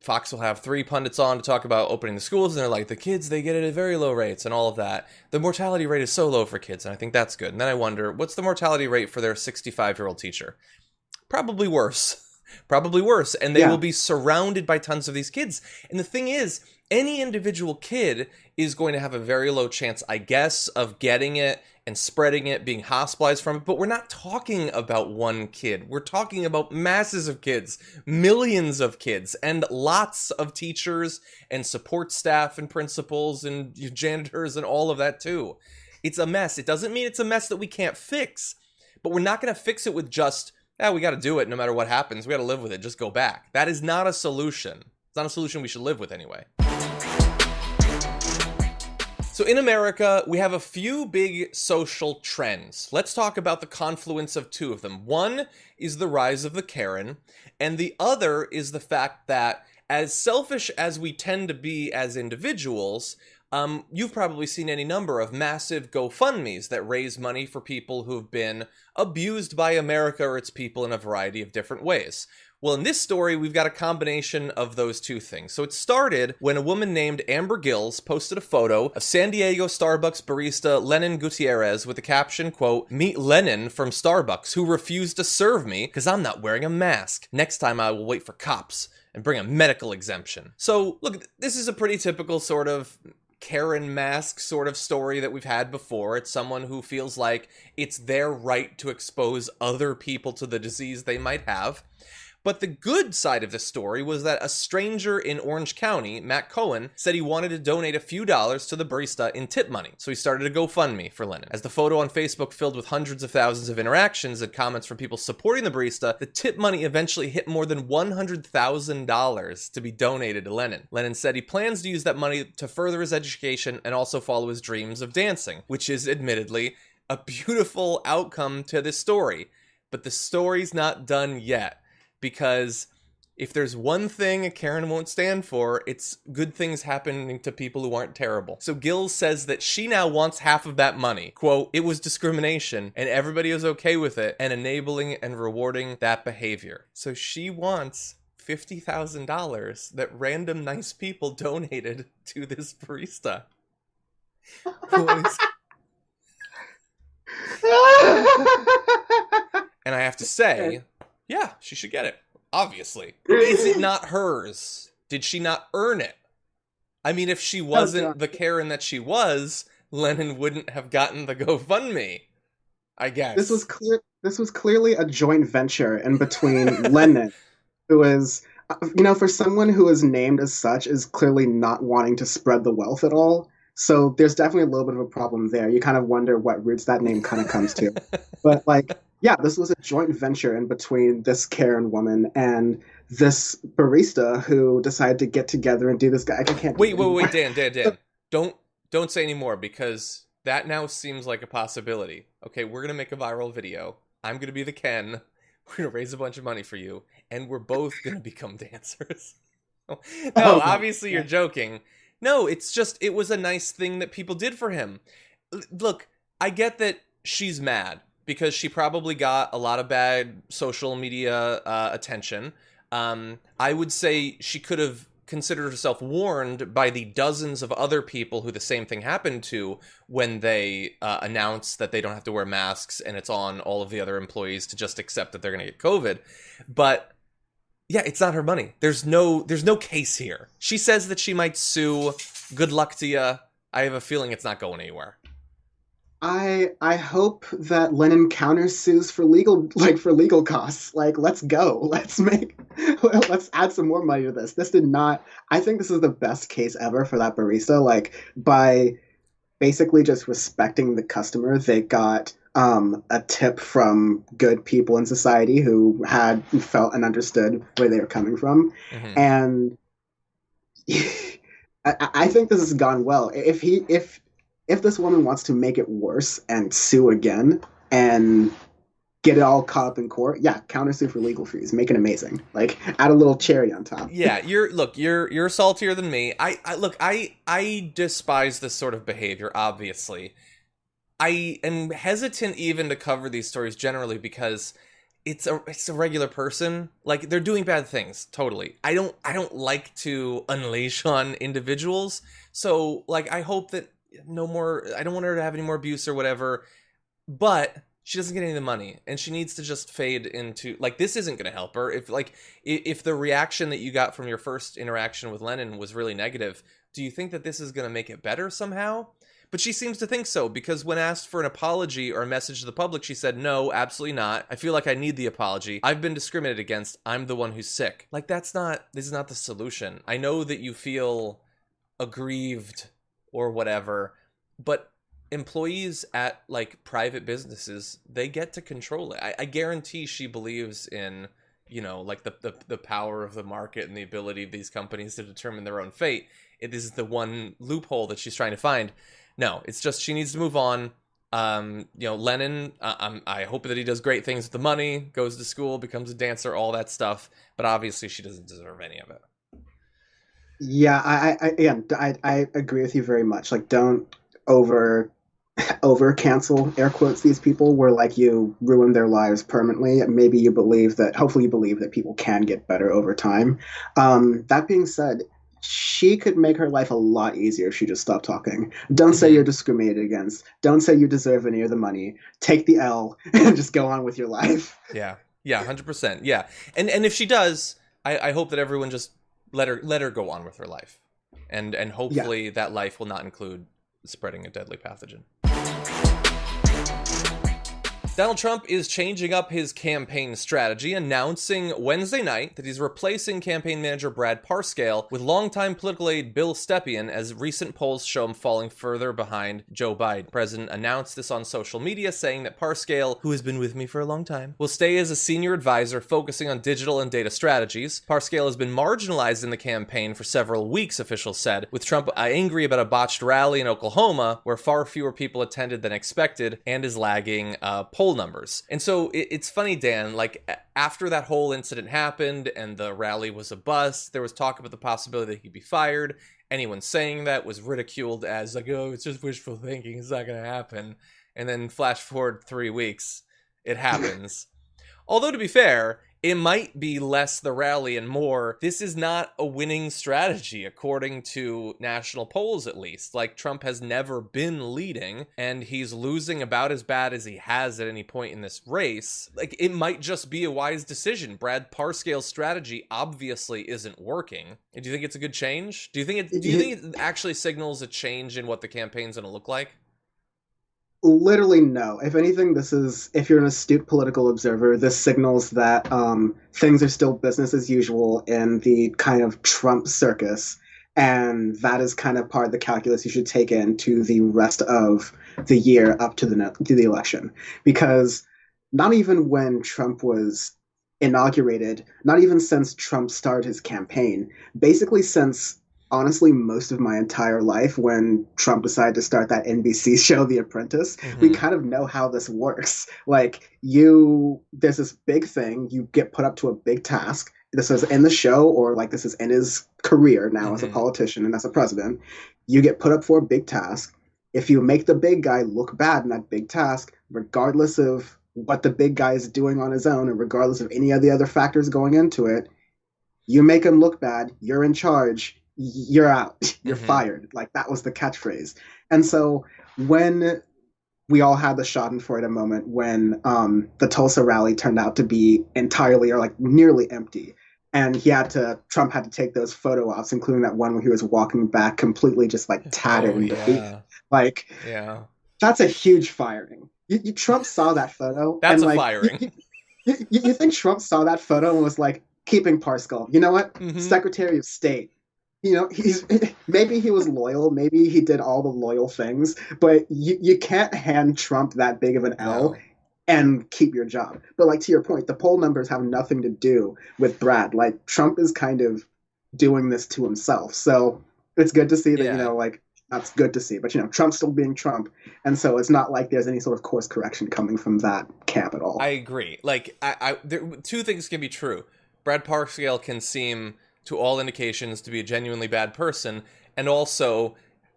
Fox will have 3 pundits on to talk about opening the schools, and they're like, the kids, they get it at very low rates and all of that. The mortality rate is so low for kids, and I think that's good. And then I wonder, what's the mortality rate for their 65-year-old teacher? Probably worse. Probably worse. And they will be surrounded by tons of these kids. And the thing is, any individual kid is going to have a very low chance, I guess, of getting it and spreading it, being hospitalized from it. But we're not talking about one kid. We're talking about masses of kids, millions of kids, and lots of teachers and support staff and principals and janitors and all of that too. It's a mess. It doesn't mean it's a mess that we can't fix, but we're not going to fix it with just, we got to do it no matter what happens. We got to live with it. Just go back. That is not a solution. It's not a solution we should live with anyway. So in America, we have a few big social trends. Let's talk about the confluence of two of them. One is the rise of the Karen, and the other is the fact that as selfish as we tend to be as individuals, you've probably seen any number of massive GoFundMes that raise money for people who've been abused by America or its people in a variety of different ways. Well, in this story, we've got a combination of those two things. So it started when a woman named Amber Gills posted a photo of San Diego Starbucks barista Lenin Gutierrez with the caption, quote, "Meet Lenin from Starbucks, who refused to serve me because I'm not wearing a mask. Next time I will wait for cops and bring a medical exemption." So, look, this is a pretty typical sort of Karen mask sort of story that we've had before. It's someone who feels like it's their right to expose other people to the disease they might have. But the good side of the story was that a stranger in Orange County, Matt Cohen, said he wanted to donate a few dollars to the barista in tip money. So he started a GoFundMe for Lenin. As the photo on Facebook filled with hundreds of thousands of interactions and comments from people supporting the barista, the tip money eventually hit more than $100,000 to be donated to Lenin. Lenin said he plans to use that money to further his education and also follow his dreams of dancing, which is admittedly a beautiful outcome to this story. But the story's not done yet. Because if there's one thing Karen won't stand for, it's good things happening to people who aren't terrible. So Gills says that she now wants half of that money. Quote, "It was discrimination and everybody was okay with it and enabling and rewarding that behavior." So she wants $50,000 that random nice people donated to this barista. And I have to say, yeah, she should get it. Obviously. Is it not hers? Did she not earn it? I mean, if she wasn't the Karen that she was, Lenin wouldn't have gotten the GoFundMe, I guess. This was clearly a joint venture in between Lenin, who is, for someone who is named as such, is clearly not wanting to spread the wealth at all. So there's definitely a little bit of a problem there. You kind of wonder what roots that name kind of comes to. But this was a joint venture in between this Karen woman and this barista who decided to get together and do this guy. I can't. Wait, Dan. Don't say any more, because that now seems like a possibility. Okay, we're gonna make a viral video. I'm gonna be the Ken. We're gonna raise a bunch of money for you, and we're both gonna become dancers. No, obviously you're joking. No, it's just, it was a nice thing that people did for him. Look, I get that she's mad because she probably got a lot of bad social media attention. I would say she could have considered herself warned by the dozens of other people who the same thing happened to when they announced that they don't have to wear masks and it's on all of the other employees to just accept that they're going to get COVID. But yeah, it's not her money. There's no case here. She says that she might sue. Good luck to you. I have a feeling it's not going anywhere. I hope that Lenin countersues for legal costs. Let's go. Let's add some more money to this. This did not. I think this is the best case ever for that barista. By basically just respecting the customer, they got a tip from good people in society who had felt and understood where they were coming from. Mm-hmm. And I think this has gone well. If this woman wants to make it worse and sue again and get it all caught up in court, countersue for legal fees, make it amazing. Add a little cherry on top. Yeah, you're saltier than me. I despise this sort of behavior, obviously. I am hesitant even to cover these stories generally because it's a regular person. They're doing bad things, totally. I don't like to unleash on individuals. So I hope that no more, I don't want her to have any more abuse or whatever, but she doesn't get any of the money and she needs to just fade into, this isn't going to help her. If the reaction that you got from your first interaction with Lenin was really negative, do you think that this is going to make it better somehow? But she seems to think so, because when asked for an apology or a message to the public, she said, "No, absolutely not. I feel like I need the apology. I've been discriminated against. I'm the one who's sick." This is not the solution. I know that you feel aggrieved or whatever, but employees at private businesses, they get to control it. I guarantee she believes in, the power of the market and the ability of these companies to determine their own fate. This is the one loophole that she's trying to find. No, it's just she needs to move on. Lennon, I hope that he does great things with the money, goes to school, becomes a dancer, all that stuff. But obviously, she doesn't deserve any of it. Yeah, I agree with you very much. Like, don't over cancel air quotes these people where like you ruin their lives permanently. Maybe hopefully you believe that people can get better over time. That being said, she could make her life a lot easier if she just stopped talking. Don't say you're discriminated against. Don't say you deserve any of the money. Take the L and just go on with your life. Yeah, 100%. Yeah, and if she does, I hope that everyone just let her go on with her life, and hopefully that life will not include spreading a deadly pathogen. Donald Trump is changing up his campaign strategy, announcing Wednesday night that he's replacing campaign manager Brad Parscale with longtime political aide Bill Stepien, as recent polls show him falling further behind Joe Biden. The president announced this on social media, saying that Parscale, who has been with me for a long time, will stay as a senior advisor focusing on digital and data strategies. Parscale has been marginalized in the campaign for several weeks, officials said, with Trump angry about a botched rally in Oklahoma where far fewer people attended than expected and is lagging poll numbers. And so it's funny, Dan, like after that whole incident happened and the rally was a bust, there was talk about the possibility that he'd be fired. Anyone saying that was ridiculed as like, oh, it's just wishful thinking, it's not going to happen. And then flash forward 3 weeks, it happens. Although to be fair, it might be less the rally and more, this is not a winning strategy, according to national polls at least. Like, Trump has never been leading, and he's losing about as bad as he has at any point in this race. Like, it might just be a wise decision. Brad Parscale's strategy obviously isn't working. And do you think it's a good change? Do you think it actually signals a change in what the campaign's going to look like? Literally no. If anything, if you're an astute political observer, this signals that things are still business as usual in the kind of Trump circus. And that is kind of part of the calculus you should take into the rest of the year up to the election. Because not even when Trump was inaugurated, not even since Trump started his campaign, basically since honestly most of my entire life when Trump decided to start that NBC show, The Apprentice, we kind of know how this works. Like there's this big thing, you get put up to a big task. This is in the show, or like this is in his career now as a politician and as a president. You get put up for a big task. If you make the big guy look bad in that big task, regardless of what the big guy is doing on his own and regardless of any of the other factors going into it, you make him look bad, you're in charge, you're out, you're fired. Like, that was the catchphrase. And so when we all had the schadenfreude moment when the Tulsa rally turned out to be entirely or like nearly empty, and Trump had to take those photo ops, including that one where he was walking back completely just like tattered and defeated. Like, that's a huge firing. Trump saw that photo. That's and, a firing. You think Trump saw that photo and was like, keeping Parscale, you know what? Secretary of State. You know, maybe he was loyal, maybe he did all the loyal things, but you can't hand Trump that big of an L and keep your job. But like, to your point, the poll numbers have nothing to do with Brad. Like, Trump is kind of doing this to himself. So it's good to see that, you know, like, that's good to see, but you know, Trump's still being Trump. And so it's not like there's any sort of course correction coming from that camp at all. I agree. Like, two things can be true. Brad Parscale can seem, to all indications, to be a genuinely bad person, and also,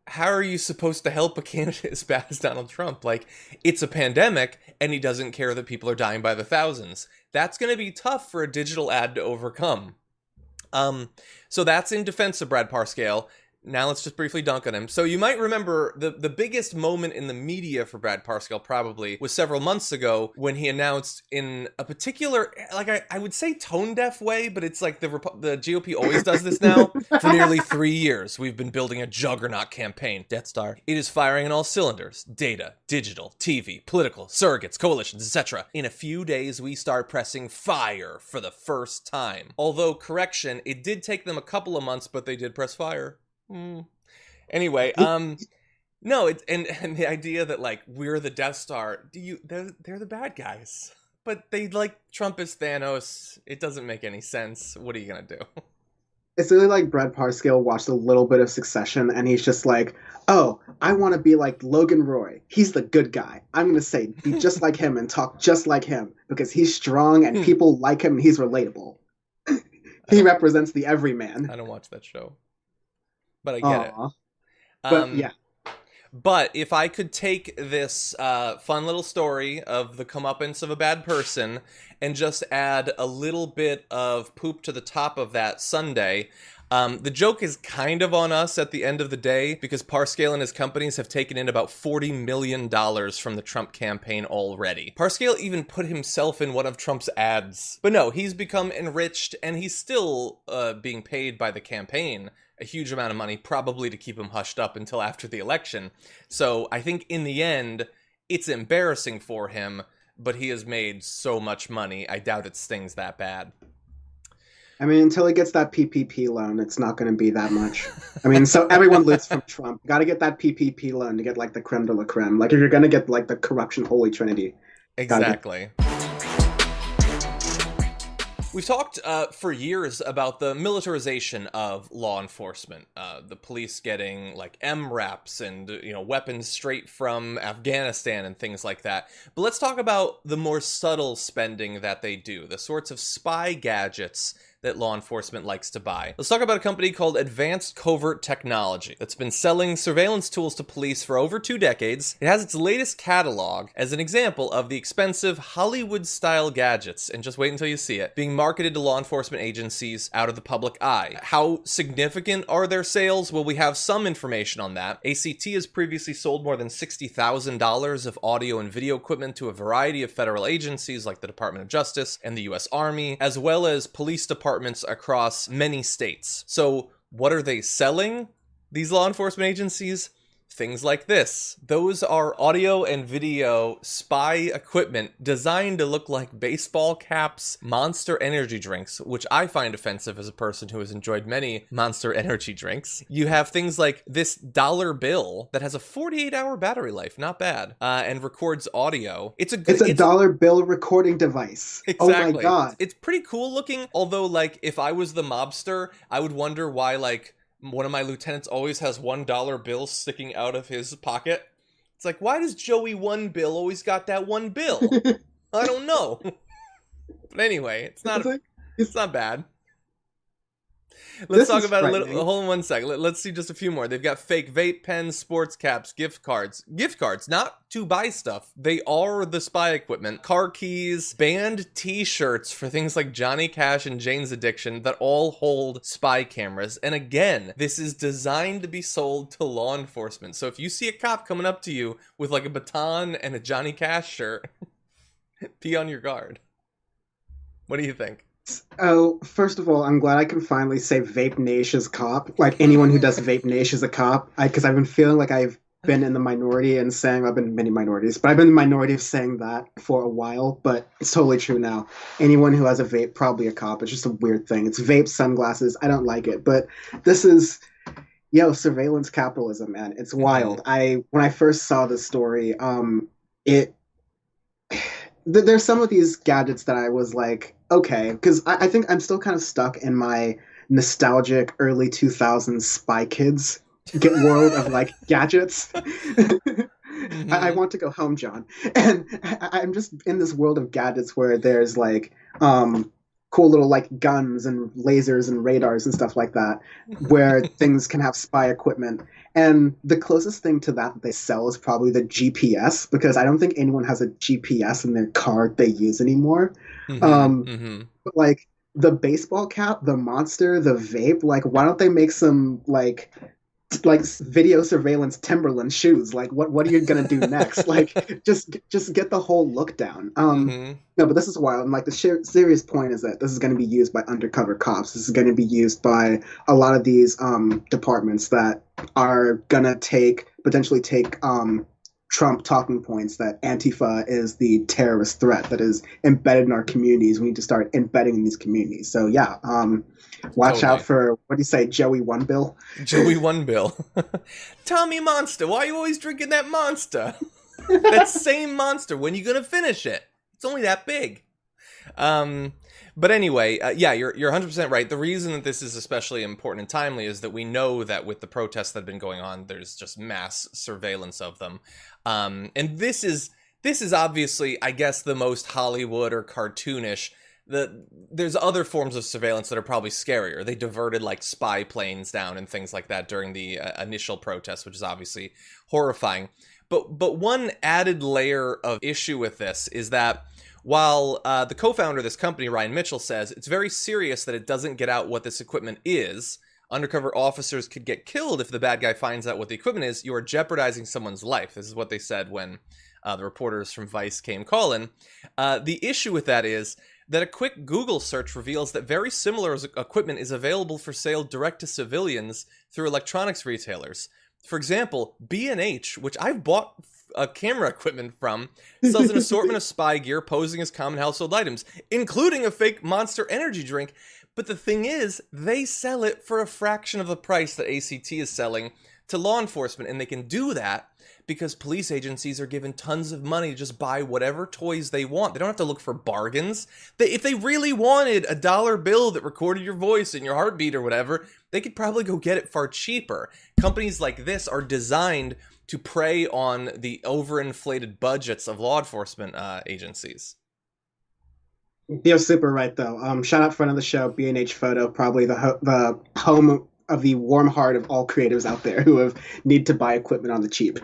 how are you supposed to help a candidate as bad as Donald Trump? Like, it's a pandemic, and he doesn't care that people are dying by the thousands. That's going to be tough for a digital ad to overcome. So that's in defense of Brad Parscale. Now let's just briefly dunk on him. So you might remember the biggest moment in the media for Brad Parscale probably was several months ago when he announced in a particular, like I would say tone-deaf way, but it's like the GOP always does this now. For nearly 3 years, we've been building a juggernaut campaign. Death Star. It is firing on all cylinders. Data, digital, TV, political, surrogates, coalitions, etc. In a few days, we start pressing fire for the first time. Although, correction, it did take them a couple of months, but they did press fire. Anyway, no, and the idea that like we're the Death Star, they're the bad guys, but they like Trump as Thanos. It doesn't make any sense. What are you gonna do? It's really like Brad Parscale watched a little bit of Succession, and he's just like, oh, I want to be like Logan Roy. He's the good guy. I'm going to say, be just like him and talk just like him because he's strong and people like him and he's relatable. He represents the everyman. I don't watch that show, but I get it. But yeah. But if I could take this fun little story of the comeuppance of a bad person and just add a little bit of poop to the top of that sundae, the joke is kind of on us at the end of the day because Parscale and his companies have taken in about $40 million from the Trump campaign already. Parscale even put himself in one of Trump's ads. But no, he's become enriched and he's still being paid by the campaign a huge amount of money, probably to keep him hushed up until after the election. So I think in the end, it's embarrassing for him, but he has made so much money, I doubt it stings that bad. I mean, until he gets that PPP loan, it's not going to be that much. I mean, so everyone loots from Trump. Got to get that PPP loan to get, like, the creme de la creme. Like, if you're going to get, like, the corruption holy trinity. Exactly. We've talked for years about the militarization of law enforcement, the police getting like MRAPs and weapons straight from Afghanistan and things like that. But let's talk about the more subtle spending that they do, the sorts of spy gadgets that law enforcement likes to buy. Let's talk about a company called Advanced Covert Technology that's been selling surveillance tools to police for over 2 decades. It has its latest catalog as an example of the expensive Hollywood-style gadgets, and just wait until you see it, being marketed to law enforcement agencies out of the public eye. How significant are their sales? Well, we have some information on that. ACT has previously sold more than $60,000 of audio and video equipment to a variety of federal agencies like the Department of Justice and the U.S. Army, as well as police departments across many states. So what are they selling, these law enforcement agencies? Things like this. Those are audio and video spy equipment designed to look like baseball caps, Monster energy drinks, which I find offensive as a person who has enjoyed many Monster energy drinks. You have things like this dollar bill that has a 48-hour battery life, not bad, and records audio. It's a dollar bill recording device. Exactly. Oh my god. It's pretty cool looking, although like if I was the mobster, I would wonder why like one of my lieutenants always has $1 bill sticking out of his pocket. It's like, why does Joey One Bill always got that one bill? I don't know. But anyway, it's not bad. Let's talk about hold on one second. Let's see just a few more. They've got fake vape pens, sports caps, gift cards. Gift cards, not to buy stuff. They are the spy equipment. Car keys, banned t-shirts for things like Johnny Cash and Jane's Addiction that all hold spy cameras. And again, this is designed to be sold to law enforcement. So if you see a cop coming up to you with like a baton and a Johnny Cash shirt, be on your guard. What do you think? Oh, first of all, I'm glad I can finally say Vape Nation is cop. Like, anyone who does Vape Nation is a cop. Because I've been feeling like I've been in the minority and saying, I've been in many minorities, but I've been in the minority of saying that for a while, but it's totally true now. Anyone who has a vape, probably a cop. It's just a weird thing. It's vape, sunglasses. I don't like it. But this is, surveillance capitalism, man. It's wild. When I first saw this story, there's some of these gadgets that I was like, okay, because I think I'm still kind of stuck in my nostalgic early 2000s Spy Kids world of like gadgets. Mm-hmm. I want to go home, John. And I'm just in this world of gadgets where there's like cool little like guns and lasers and radars and stuff like that, where things can have spy equipment. And the closest thing to that they sell is probably the GPS, because I don't think anyone has a GPS in their car they use anymore. But like the baseball cap, the Monster, the vape, like why don't they make some like video surveillance Timberland shoes? Like what are you gonna do next? Like just get the whole look down. No, but this is wild. And like the serious point is that this is going to be used by undercover cops. This is going to be used by a lot of these departments that are gonna potentially take Trump talking points that Antifa is the terrorist threat that is embedded in our communities. We need to start embedding in these communities. So yeah, watch out for, what do you say, Joey One Bill? Joey One Bill. Tommy Monster, why are you always drinking that Monster? That same Monster, when you gonna finish it? It's only that big. But anyway, yeah, you're 100% right. The reason that this is especially important and timely is that we know that with the protests that have been going on, there's just mass surveillance of them. And this is obviously, I guess, the most Hollywood or cartoonish. There's other forms of surveillance that are probably scarier. They diverted like spy planes down and things like that during the initial protests, which is obviously horrifying. But one added layer of issue with this is that while the co-founder of this company, Ryan Mitchell, says it's very serious that it doesn't get out what this equipment is, undercover officers could get killed if the bad guy finds out what the equipment is, you are jeopardizing someone's life. This is what they said when the reporters from Vice came calling. The issue with that is that a quick Google search reveals that very similar equipment is available for sale direct to civilians through electronics retailers. For example, B&H, which I've bought camera equipment from, sells an assortment of spy gear posing as common household items, including a fake Monster Energy drink. But the thing is, they sell it for a fraction of the price that ACT is selling to law enforcement, and they can do that because police agencies are given tons of money to just buy whatever toys they want. They don't have to look for bargains. If they really wanted a dollar bill that recorded your voice and your heartbeat or whatever, they could probably go get it far cheaper. Companies like this are designed to prey on the overinflated budgets of law enforcement agencies. You're super right, though. Shout out friend of the show, B&H Photo, probably the home of the warm heart of all creatives out there who need to buy equipment on the cheap.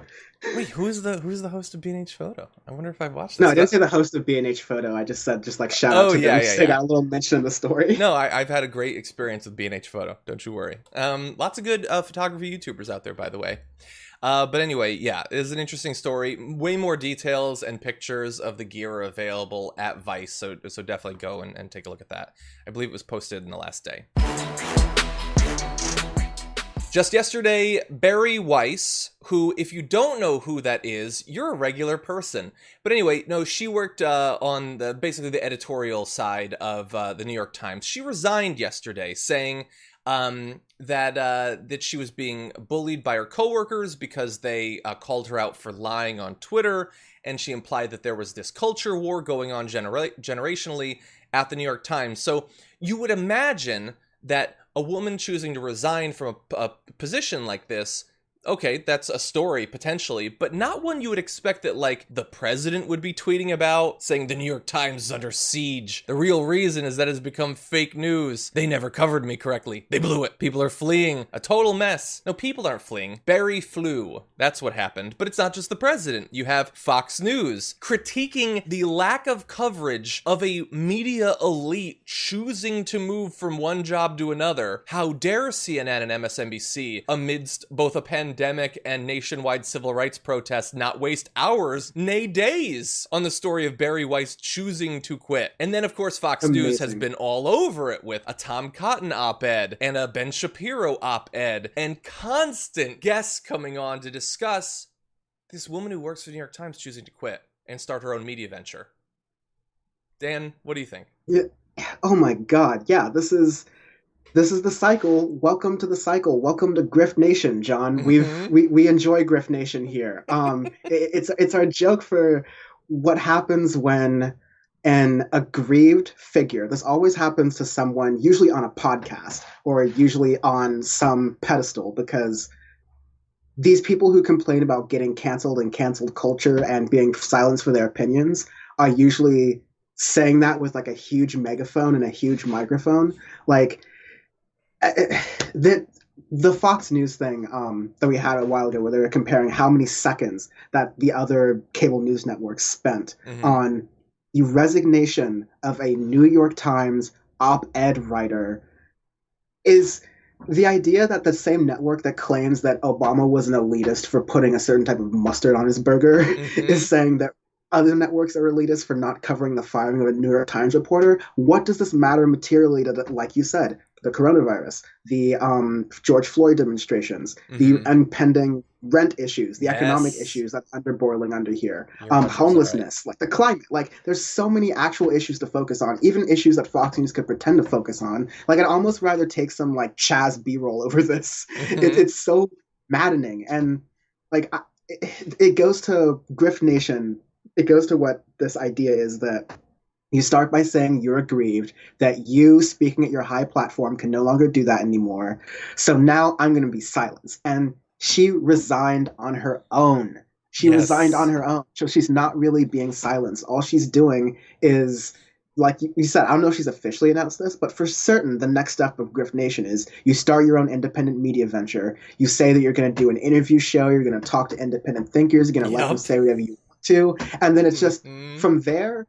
Wait, who's the host of B&H Photo? I wonder if I've watched this. No, I didn't say the host of B&H Photo. I just said shout out to them. They got a little mention in the story. No, I've had a great experience with B&H Photo. Don't you worry. Lots of good photography YouTubers out there, by the way. But anyway, yeah, it is an interesting story. Way more details and pictures of the gear are available at Vice, so definitely go and take a look at that. I believe it was posted in the last day. Just yesterday, Bari Weiss, who, if you don't know who that is, you're a regular person. But anyway, no, she worked on basically the editorial side of the New York Times. She resigned yesterday, saying that she was being bullied by her coworkers because they called her out for lying on Twitter, and she implied that there was this culture war going on generationally at the New York Times. So you would imagine that a woman choosing to resign from a position like this, okay, that's a story potentially, but not one you would expect that like the president would be tweeting about, saying the New York Times is under siege. The real reason is that it's become fake news. They never covered me correctly. They blew it. People are fleeing. A total mess. No, people aren't fleeing. Bari flew. That's what happened. But it's not just the president. You have Fox News critiquing the lack of coverage of a media elite choosing to move from one job to another. How dare CNN and MSNBC, amidst both a pandemic and nationwide civil rights protests, not waste hours, nay days, on the story of Bari Weiss choosing to quit. And then, of course, Fox News has been all over it with a Tom Cotton op-ed and a Ben Shapiro op-ed and constant guests coming on to discuss this woman who works for the New York Times choosing to quit and start her own media venture. Dan, what do you think? Yeah. Oh my God. Yeah, this is the cycle. Welcome to the cycle. Welcome to Grift Nation, John. We enjoy Grift Nation here. It's our joke for what happens when an aggrieved figure. This always happens to someone, usually on a podcast or usually on some pedestal, because these people who complain about getting canceled and canceled culture and being silenced for their opinions are usually saying that with like a huge megaphone and a huge microphone. Like, the Fox News thing that we had a while ago, where they were comparing how many seconds that the other cable news networks spent on the resignation of a New York Times op-ed writer, is the idea that the same network that claims that Obama was an elitist for putting a certain type of mustard on his burger is saying that other networks are elitist for not covering the firing of a New York Times reporter. What does this matter materially to, like you said, the coronavirus, the George Floyd demonstrations, the impending rent issues, the economic issues that are boiling under here, homelessness, like the climate. Like, there's so many actual issues to focus on, even issues that Fox News could pretend to focus on. Like, I'd almost rather take some like Chaz B-roll over this. It's so maddening. And like, it goes to Grift Nation. It goes to what this idea is that You start by saying you're aggrieved, that you speaking at your high platform can no longer do that anymore. So now I'm going to be silenced. And she resigned on her own. She resigned on her own. So she's not really being silenced. All she's doing is, like you said, I don't know if she's officially announced this, but for certain, the next step of Grift Nation is you start your own independent media venture. You say that you're going to do an interview show. You're going to talk to independent thinkers. You're going to let them say whatever you want to. And then it's just from there,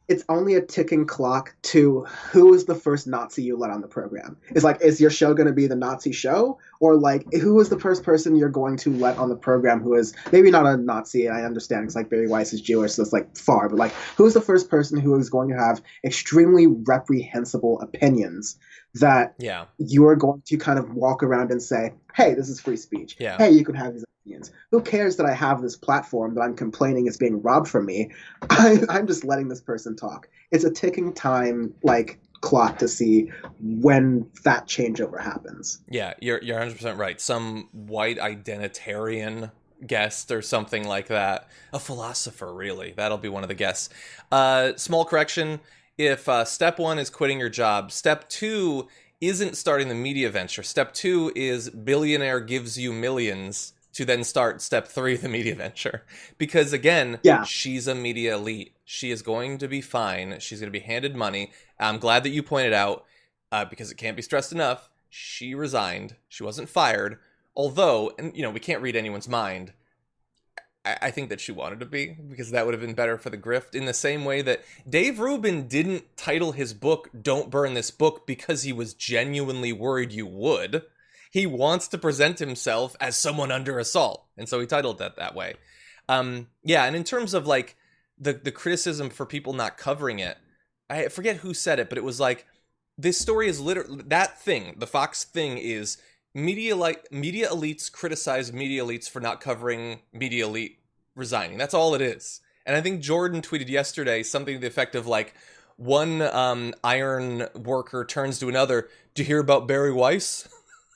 it's only a ticking clock to who is the first Nazi you let on the program. It's like, is your show going to be the Nazi show? Or like, who is the first person you're going to let on the program who is maybe not a Nazi? I understand because like Barry Weiss is Jewish, so it's like far, but like, who is the first person who is going to have extremely reprehensible opinions that you are going to kind of walk around and say, hey, this is free speech. Hey, you can have these opinions. Who cares that I have this platform that I'm complaining is being robbed from me? I'm just letting this person talk. It's a ticking time like clock to see when that changeover happens. Yeah, you're 100% right. Some white identitarian guest or something like that. A philosopher, really. That'll be one of the guests. Small correction. If step 1 is quitting your job, step 2 isn't starting the media venture. Step 2 is billionaire gives you millions to then start step 3 of the media venture. Because again, she's a media elite. She is going to be fine. She's going to be handed money. I'm glad that you pointed out, because it can't be stressed enough, she resigned. She wasn't fired. Although, and we can't read anyone's mind, I think that she wanted to be, because that would have been better for the grift, in the same way that Dave Rubin didn't title his book Don't Burn This Book because he was genuinely worried you would. He wants to present himself as someone under assault, and so he titled that way. And in terms of like the criticism for people not covering it, I forget who said it, but it was like, this story is literally that thing. The Fox thing is media elites criticize media elites for not covering media elite resigning. That's all it is. And I think Jordan tweeted yesterday something to the effect of like, one iron worker turns to another, "Do you hear about Barry Weiss?"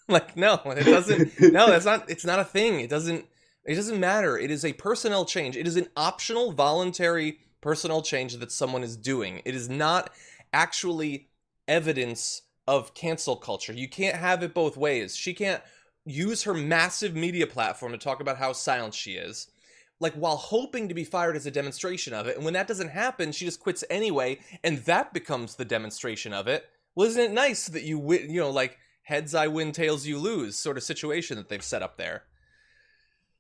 Like, no, it doesn't. No, it's not a thing. It doesn't matter. It is a personnel change. It is an optional, voluntary personnel change that someone is doing. It is not actually evidence of cancel culture. You can't have it both ways. She can't use her massive media platform to talk about how silent she is, like, while hoping to be fired as a demonstration of it. And when that doesn't happen, she just quits anyway, and that becomes the demonstration of it. Well, isn't it nice that you win, like, heads I win, tails you lose sort of situation that they've set up there?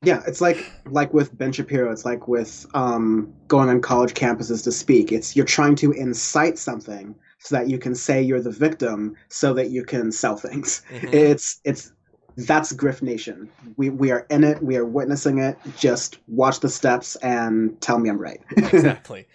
Yeah, it's like with Ben Shapiro, it's like with going on college campuses to speak. It's you're trying to incite something so that you can say you're the victim so that you can sell things. Mm-hmm. That's Grift Nation. We are in it. We are witnessing it. Just watch the steps and tell me I'm right. Exactly.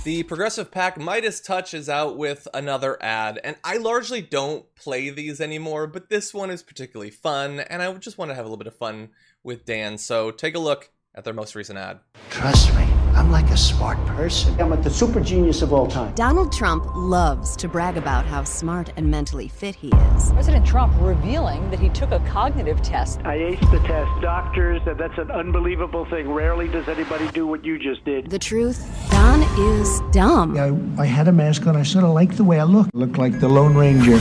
The Progressive PAC Midas Touch is out with another ad, and I largely don't play these anymore, but this one is particularly fun, and I just want to have a little bit of fun with Dan, so take a look at their most recent ad. Trust me, I'm like a smart person. I'm like the super genius of all time. Donald Trump loves to brag about how smart and mentally fit he is. President Trump revealing that he took a cognitive test. I aced the test. Doctors, that's an unbelievable thing. Rarely does anybody do what you just did. The truth, Don is dumb. I had a mask on. I sort of liked the way I looked. Looked like the Lone Ranger.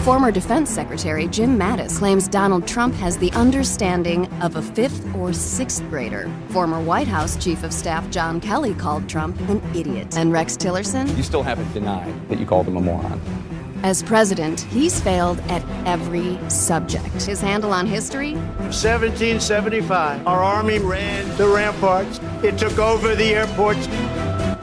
Former Defense Secretary Jim Mattis claims Donald Trump has the understanding of a 5th or 6th grader. Former White House Chief of Staff John Kelly called Trump an idiot. And Rex Tillerson? You still haven't denied that you called him a moron. As president, he's failed at every subject. His handle on history? 1775. Our army ran the ramparts. It took over the airports.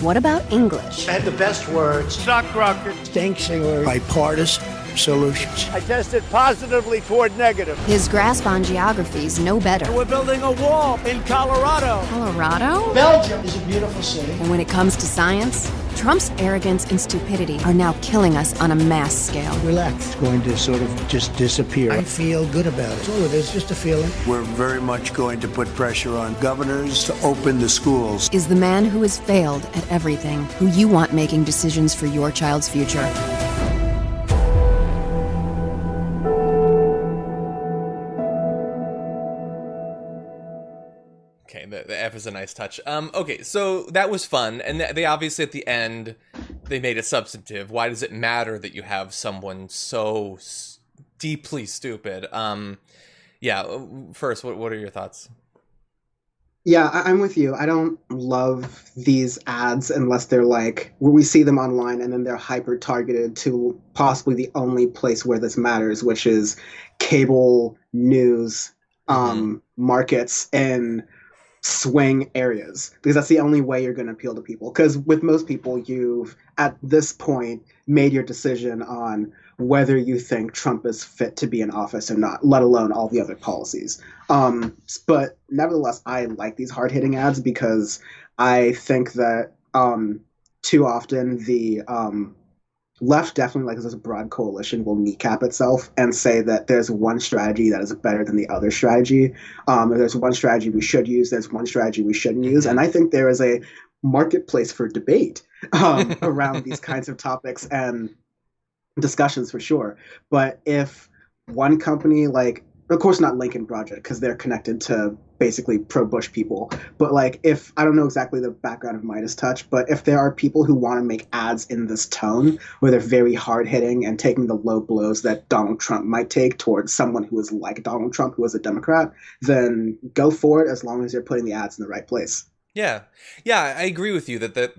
What about English? I had the best words. Stockrocker. Stank singer. Bipartisan solutions. I tested positively toward negative. His grasp on geography's no better. We're building a wall in Colorado. Colorado? Belgium is a beautiful city. And when it comes to science, Trump's arrogance and stupidity are now killing us on a mass scale. Relax. It's going to sort of just disappear. I feel good about it. That's all it is, just a feeling. We're very much going to put pressure on governors to open the schools. Is the man who has failed at everything, who you want making decisions for your child's future. The F is a nice touch. Okay, so that was fun, and they obviously at the end they made it substantive. Why does it matter that you have someone so deeply stupid? Yeah. First, what are your thoughts? Yeah, I'm with you. I don't love these ads unless they're like, where we see them online and then they're hyper targeted to possibly the only place where this matters, which is cable news markets and swing areas, because that's the only way you're going to appeal to people. Because with most people, you've at this point made your decision on whether you think Trump is fit to be in office or not, let alone all the other policies. But nevertheless, I like these hard-hitting ads because I think that too often the left, definitely like this broad coalition, will kneecap itself and say that there's one strategy that is better than the other strategy. There's one strategy we should use, there's one strategy we shouldn't use. And I think there is a marketplace for debate around these kinds of topics and discussions for sure. But if one company, like, of course not Lincoln Project because they're connected to basically pro-Bush people, but like, if I don't know exactly the background of Midas Touch, but if there are people who want to make ads in this tone where they're very hard-hitting and taking the low blows that Donald Trump might take towards someone who is like Donald Trump, who is a Democrat, then go for it, as long as you're putting the ads in the right place. Yeah, I agree with you that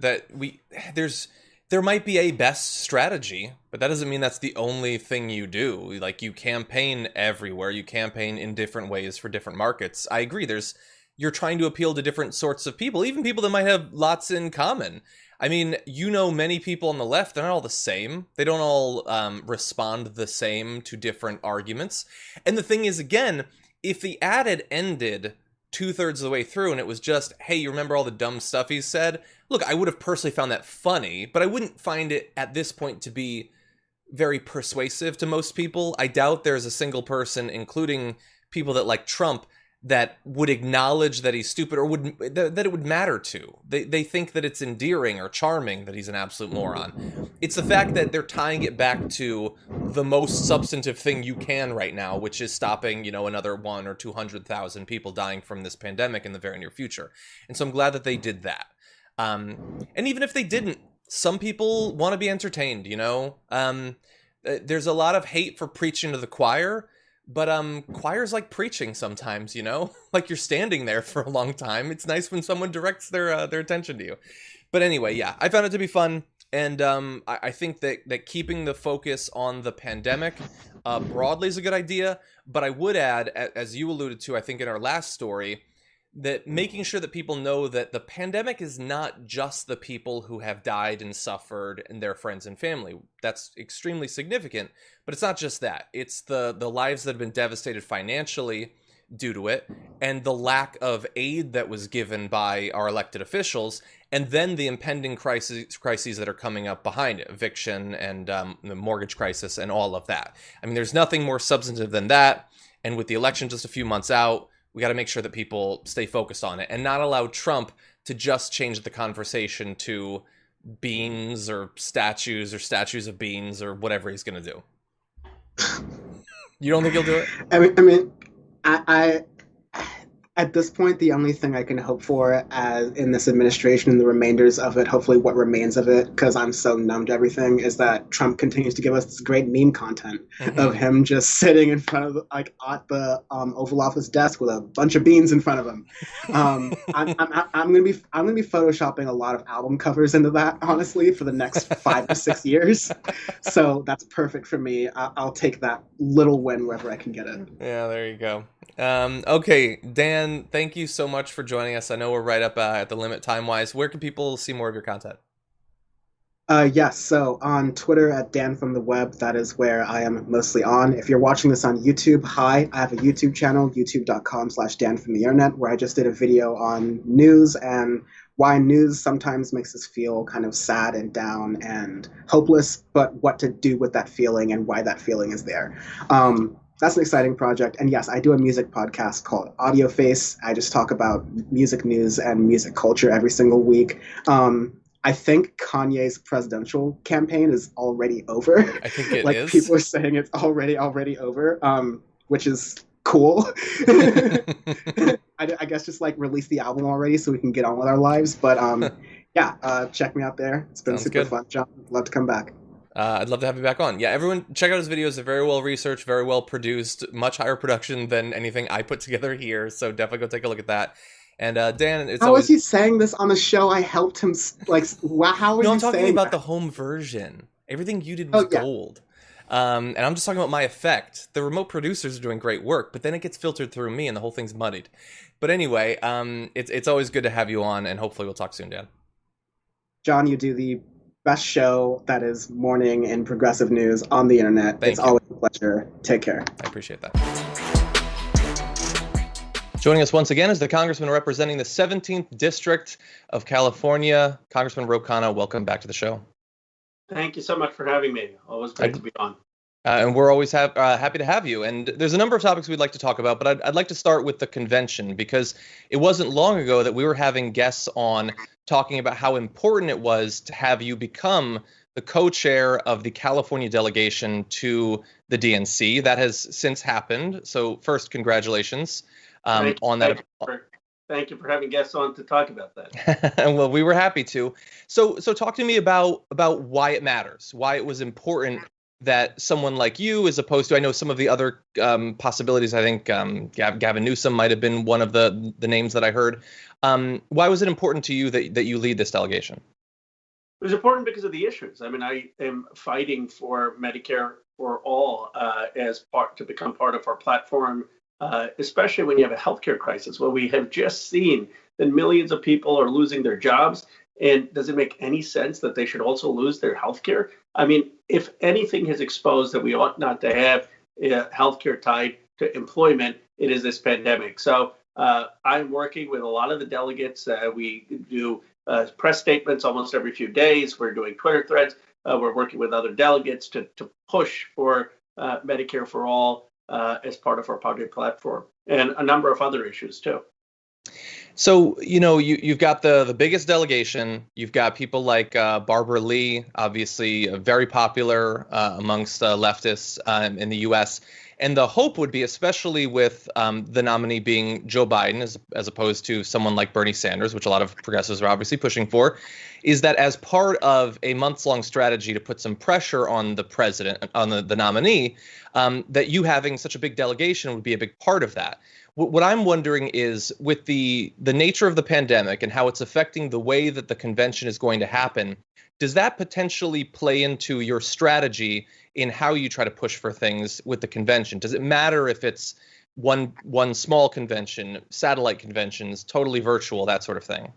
there might be a best strategy, but that doesn't mean that's the only thing you do. Like, you campaign everywhere, you campaign in different ways for different markets. I agree, you're trying to appeal to different sorts of people, even people that might have lots in common. I mean, many people on the left, they're not all the same. They don't all respond the same to different arguments. And the thing is, again, if the ad had ended 2/3 of the way through and it was just, hey, you remember all the dumb stuff he said? Look, I would have personally found that funny, but I wouldn't find it at this point to be very persuasive to most people. I doubt there's a single person, including people that like Trump, that would acknowledge that he's stupid or that it would matter to. They think that it's endearing or charming that he's an absolute moron. It's the fact that they're tying it back to the most substantive thing you can right now, which is stopping, another 100,000 or 200,000 people dying from this pandemic in the very near future. And so I'm glad that they did that. And even if they didn't, some people want to be entertained, there's a lot of hate for preaching to the choir, but choirs like preaching sometimes, like you're standing there for a long time. It's nice when someone directs their attention to you. But anyway, yeah, I found it to be fun. And I think that keeping the focus on the pandemic broadly is a good idea. But I would add, as you alluded to, I think in our last story, that making sure that people know that the pandemic is not just the people who have died and suffered and their friends and family. That's extremely significant, but it's not just that. It's the lives that have been devastated financially due to it, and the lack of aid that was given by our elected officials, and then the impending crises that are coming up behind it, eviction and the mortgage crisis and all of that. I mean, there's nothing more substantive than that, and with the election just a few months out, we got to make sure that people stay focused on it and not allow Trump to just change the conversation to beans or statues of beans or whatever he's going to do. You don't think he'll do it? I mean, I at this point, the only thing I can hope for as in this administration and the remainders of it, hopefully what remains of it, because I'm so numb to everything, is that Trump continues to give us this great meme content of him just sitting in front of at the Oval Office desk with a bunch of beans in front of him. I'm gonna be photoshopping a lot of album covers into that, honestly, for the next 5 to 6 years. So that's perfect for me. I'll take that little win wherever I can get it. Yeah, there you go. Okay, Dan, thank you so much for joining us. I know we're right up at the limit time-wise. Where can people see more of your content? Yes, so on Twitter at Dan from the Web, that is where I am mostly on. If you're watching this on YouTube, hi, I have a YouTube channel, youtube.com/Dan from the Internet, where I just did a video on news and why news sometimes makes us feel kind of sad and down and hopeless, but what to do with that feeling and why that feeling is there. That's an exciting project. And yes, I do a music podcast called Audio Face. I just talk about music news and music culture every single week. I think Kanye's presidential campaign is already over. I think it like is. People are saying it's already over, which is cool. I guess just like release the album already so we can get on with our lives. But yeah, check me out there. It's been Sounds super good. fun, John. Love to come back. I'd love to have you back on. Yeah, everyone check out his videos. They're very well researched, very well produced, much higher production than anything I put together here. So definitely go take a look at that. And Dan, it's how always... is he saying this on the show? I helped him. Like, wow, how are no, you I'm talking saying about that? the home version. Everything you did was gold. And I'm just talking about my effect. The remote producers are doing great work, but then it gets filtered through me, and the whole thing's muddied. But anyway, it's always good to have you on, and hopefully we'll talk soon, Dan. John, you do the best show that is morning and progressive news on the internet. It's always a pleasure. Take care. I appreciate that. Joining us once again is the congressman representing the 17th District of California, Congressman Ro Khanna. Welcome back to the show. Thank you so much for having me. Always great to be on. And we're always happy to have you. And there's a number of topics we'd like to talk about, but I'd like to start with the convention, because it wasn't long ago that we were having guests on talking about how important it was to have you become the co-chair of the California delegation to the DNC. That has since happened. So first, congratulations on that. Thank you for having guests on to talk about that. Well, we were happy to. So talk to me about why it matters, why it was important that someone like you, as opposed to, I know some of the other possibilities, I think Gavin Newsom might have been one of the names that I heard. Why was it important to you that you lead this delegation? It was important because of the issues. I mean, I am fighting for Medicare for all to become part of our platform, especially when you have a healthcare crisis. Well, we have just seen that millions of people are losing their jobs. And does it make any sense that they should also lose their healthcare? I mean, if anything has exposed that we ought not to have healthcare tied to employment, it is this pandemic. So I'm working with a lot of the delegates. We do press statements almost every few days. We're doing Twitter threads. We're working with other delegates to push for Medicare for all as part of our party platform, and a number of other issues too. So, you've got the biggest delegation. You've got people like Barbara Lee, obviously very popular amongst leftists in the U.S. And the hope would be, especially with the nominee being Joe Biden, as opposed to someone like Bernie Sanders, which a lot of progressives are obviously pushing for, is that as part of a months-long strategy to put some pressure on the president, on the nominee, that you having such a big delegation would be a big part of that. What I'm wondering is, with the nature of the pandemic and how it's affecting the way that the convention is going to happen, does that potentially play into your strategy in how you try to push for things with the convention? Does it matter if it's one small convention, satellite conventions, totally virtual, that sort of thing?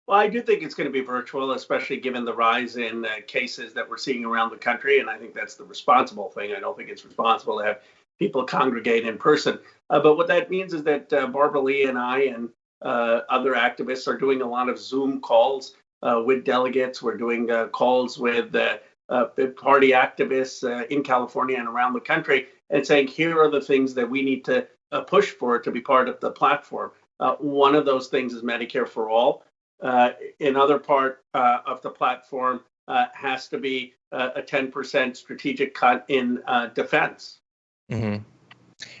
Well, I do think it's going to be virtual, especially given the rise in cases that we're seeing around the country. And I think that's the responsible thing. I don't think it's responsible to have people congregate in person. But what that means is that Barbara Lee and I and other activists are doing a lot of Zoom calls with delegates. We're doing calls with party activists in California and around the country, and saying, here are the things that we need to push for to be part of the platform. One of those things is Medicare for all. Another part of the platform has to be a 10% strategic cut in defense. Mm-hmm.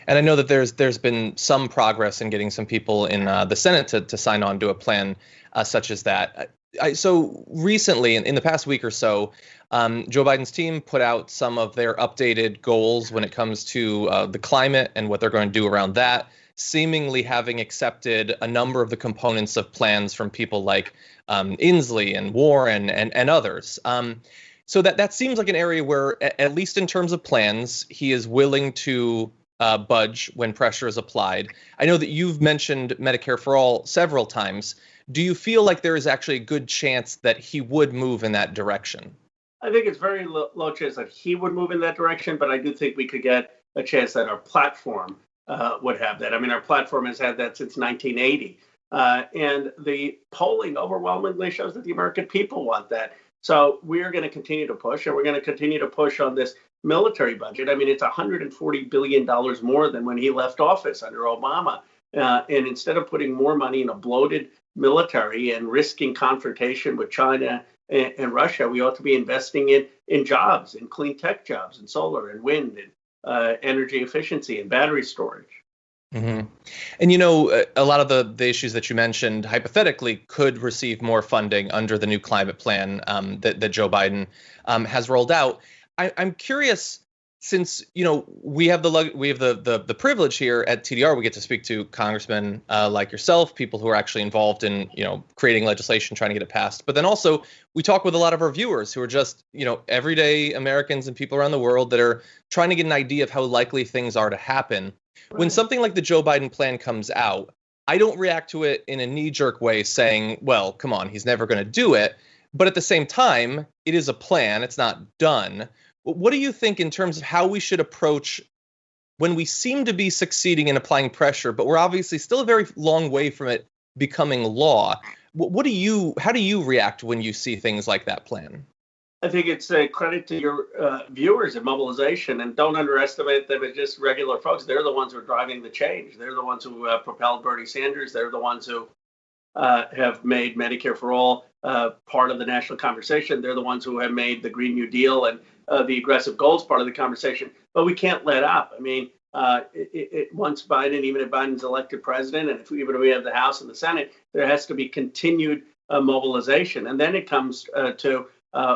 And I know that there's been some progress in getting some people in the Senate to sign on to a plan such as that. So recently, in the past week or so, Joe Biden's team put out some of their updated goals when it comes to the climate and what they're going to do around that, seemingly having accepted a number of the components of plans from people like Inslee and Warren and others. So that seems like an area where, at least in terms of plans, he is willing to budge when pressure is applied. I know that you've mentioned Medicare for all several times. Do you feel like there is actually a good chance that he would move in that direction? I think it's very low chance that he would move in that direction, but I do think we could get a chance that our platform would have that. I mean, our platform has had that since 1980. And the polling overwhelmingly shows that the American people want that. So we're going to continue to push, and we're going to continue to push on this military budget. I mean, it's $140 billion more than when he left office under Obama. And instead of putting more money in a bloated military and risking confrontation with China and Russia, we ought to be investing in jobs, in clean tech jobs, in solar and wind, and energy efficiency and battery storage. Mm-hmm. And a lot of the issues that you mentioned hypothetically could receive more funding under the new climate plan that Joe Biden has rolled out. I'm curious, since we have the privilege here at TDR, we get to speak to congressmen like yourself, people who are actually involved in creating legislation, trying to get it passed. But then also we talk with a lot of our viewers who are just everyday Americans and people around the world that are trying to get an idea of how likely things are to happen. When something like the Joe Biden plan comes out, I don't react to it in a knee-jerk way saying, well, come on, he's never going to do it. But at the same time, it is a plan. It's not done. What do you think in terms of how we should approach when we seem to be succeeding in applying pressure, but we're obviously still a very long way from it becoming law? How do you react when you see things like that plan? I think it's a credit to your viewers at Mobilization, and don't underestimate them as just regular folks. They're the ones who are driving the change. They're the ones who propelled Bernie Sanders. They're the ones who have made Medicare for All part of the national conversation. They're the ones who have made the Green New Deal and the aggressive goals part of the conversation. But we can't let up. I mean, once Biden, even if Biden's elected president, and even if we have the House and the Senate, there has to be continued mobilization. And then it comes to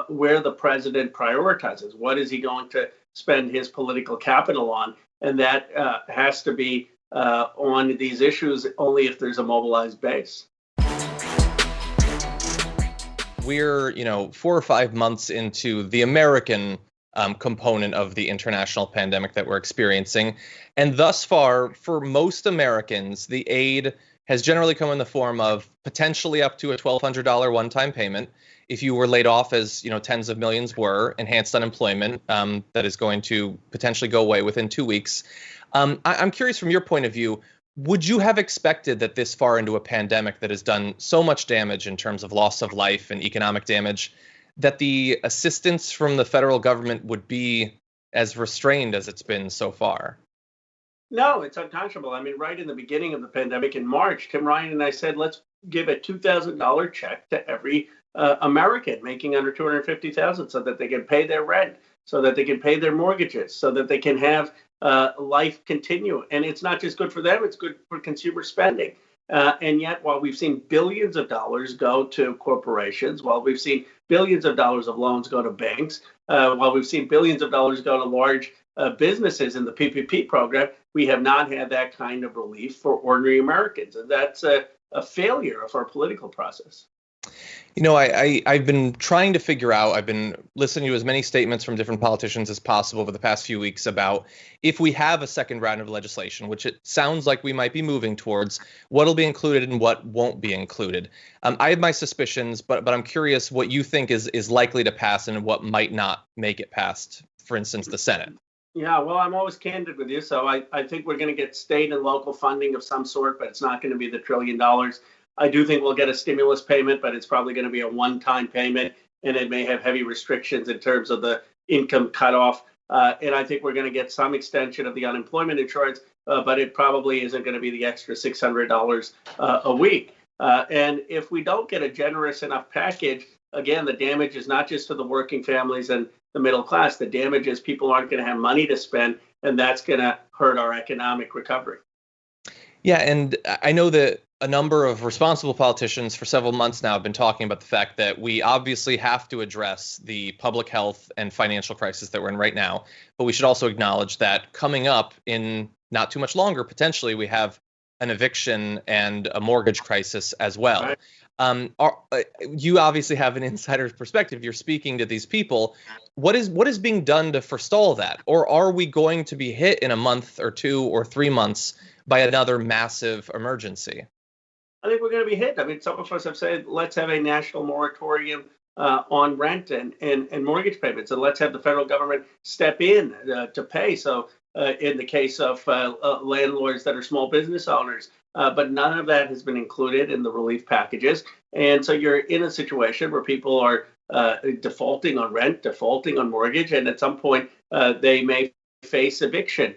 where the president prioritizes. What is he going to spend his political capital on? And that has to be on these issues only if there's a mobilized base. We're, 4 or 5 months into the American component of the international pandemic that we're experiencing. And thus far, for most Americans, the aid has generally come in the form of potentially up to a $1,200 one-time payment. If you were laid off, as tens of millions were, enhanced unemployment that is going to potentially go away within 2 weeks. I'm curious, from your point of view, would you have expected that this far into a pandemic that has done so much damage in terms of loss of life and economic damage, that the assistance from the federal government would be as restrained as it's been so far? No, it's unconscionable. I mean, right in the beginning of the pandemic in March, Tim Ryan and I said, let's give a $2,000 check to every American making under $250,000 so that they can pay their rent, so that they can pay their mortgages, so that they can have life continue. And it's not just good for them, it's good for consumer spending. And yet, while we've seen billions of dollars go to corporations, while we've seen billions of dollars of loans go to banks, while we've seen billions of dollars go to large businesses in the PPP program, we have not had that kind of relief for ordinary Americans. And that's a failure of our political process. I've been trying to figure out, I've been listening to as many statements from different politicians as possible over the past few weeks about if we have a second round of legislation, which it sounds like we might be moving towards, what'll be included and what won't be included. I have my suspicions, but I'm curious what you think is likely to pass and what might not make it past, for instance, the Senate. Yeah, well, I'm always candid with you. So I think we're going to get state and local funding of some sort, but it's not going to be the $1 trillion. I do think we'll get a stimulus payment, but it's probably going to be a one-time payment, and it may have heavy restrictions in terms of the income cutoff. And I think we're going to get some extension of the unemployment insurance, but it probably isn't going to be the extra $600 a week. And if we don't get a generous enough package, again, the damage is not just to the working families and the middle class. The damage is people aren't going to have money to spend, and that's going to hurt our economic recovery. Yeah, and I know that a number of responsible politicians for several months now have been talking about the fact that we obviously have to address the public health and financial crisis that we're in right now. But we should also acknowledge that coming up in not too much longer, potentially, we have an eviction and a mortgage crisis as well. Right. You obviously have an insider's perspective. You're speaking to these people. What is being done to forestall that? Or are we going to be hit in a month or 2 or 3 months by another massive emergency? I think we're going to be hit. I mean, some of us have said, let's have a national moratorium on rent and mortgage payments, and let's have the federal government step in to pay. So in the case of landlords that are small business owners, but none of that has been included in the relief packages. And so you're in a situation where people are defaulting on rent, defaulting on mortgage, and at some point they may face eviction.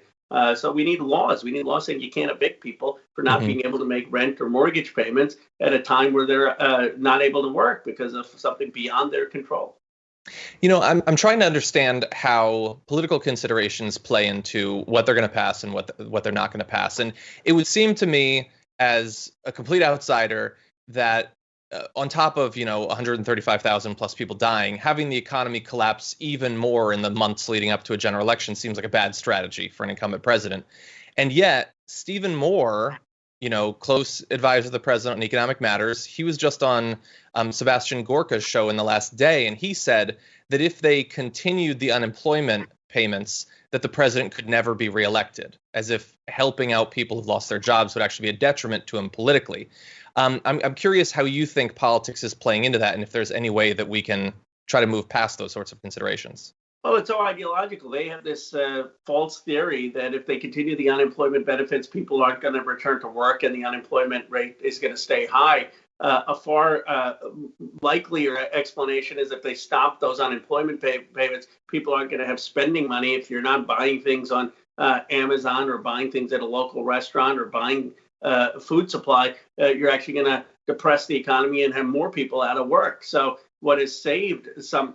So we need laws. We need laws saying you can't evict people for not being able to make rent or mortgage payments at a time where they're not able to work because of something beyond their control. I'm trying to understand how political considerations play into what they're going to pass and what they're not going to pass. And it would seem to me, as a complete outsider, that on top of 135,000 plus people dying, having the economy collapse even more in the months leading up to a general election seems like a bad strategy for an incumbent president. And yet, Stephen Moore, close advisor of the president on economic matters, he was just on Sebastian Gorka's show in the last day, and he said that if they continued the unemployment payments, that the president could never be reelected, as if helping out people who've lost their jobs would actually be a detriment to him politically. I'm curious how you think politics is playing into that, and if there's any way that we can try to move past those sorts of considerations. Well, it's so ideological. They have this false theory that if they continue the unemployment benefits, people aren't going to return to work and the unemployment rate is going to stay high. A far likelier explanation is if they stop those unemployment payments, people aren't going to have spending money. If you're not buying things on Amazon or buying things at a local restaurant or buying food supply, you're actually going to depress the economy and have more people out of work. So what has saved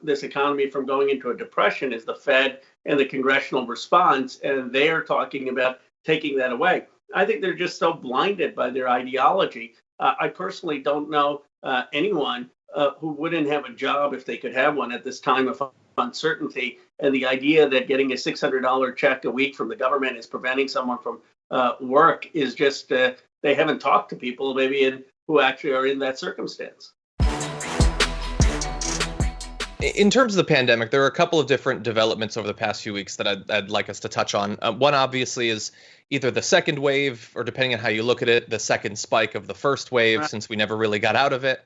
this economy from going into a depression is the Fed and the congressional response, and they are talking about taking that away. I think they're just so blinded by their ideology. I personally don't know anyone who wouldn't have a job if they could have one at this time of uncertainty. And the idea that getting a $600 check a week from the government is preventing someone from work is just, they haven't talked to people maybe who actually are in that circumstance. In terms of the pandemic, there are a couple of different developments over the past few weeks that I'd like us to touch on. One obviously is either the second wave, or depending on how you look at it, the second spike of the first wave, since we never really got out of it.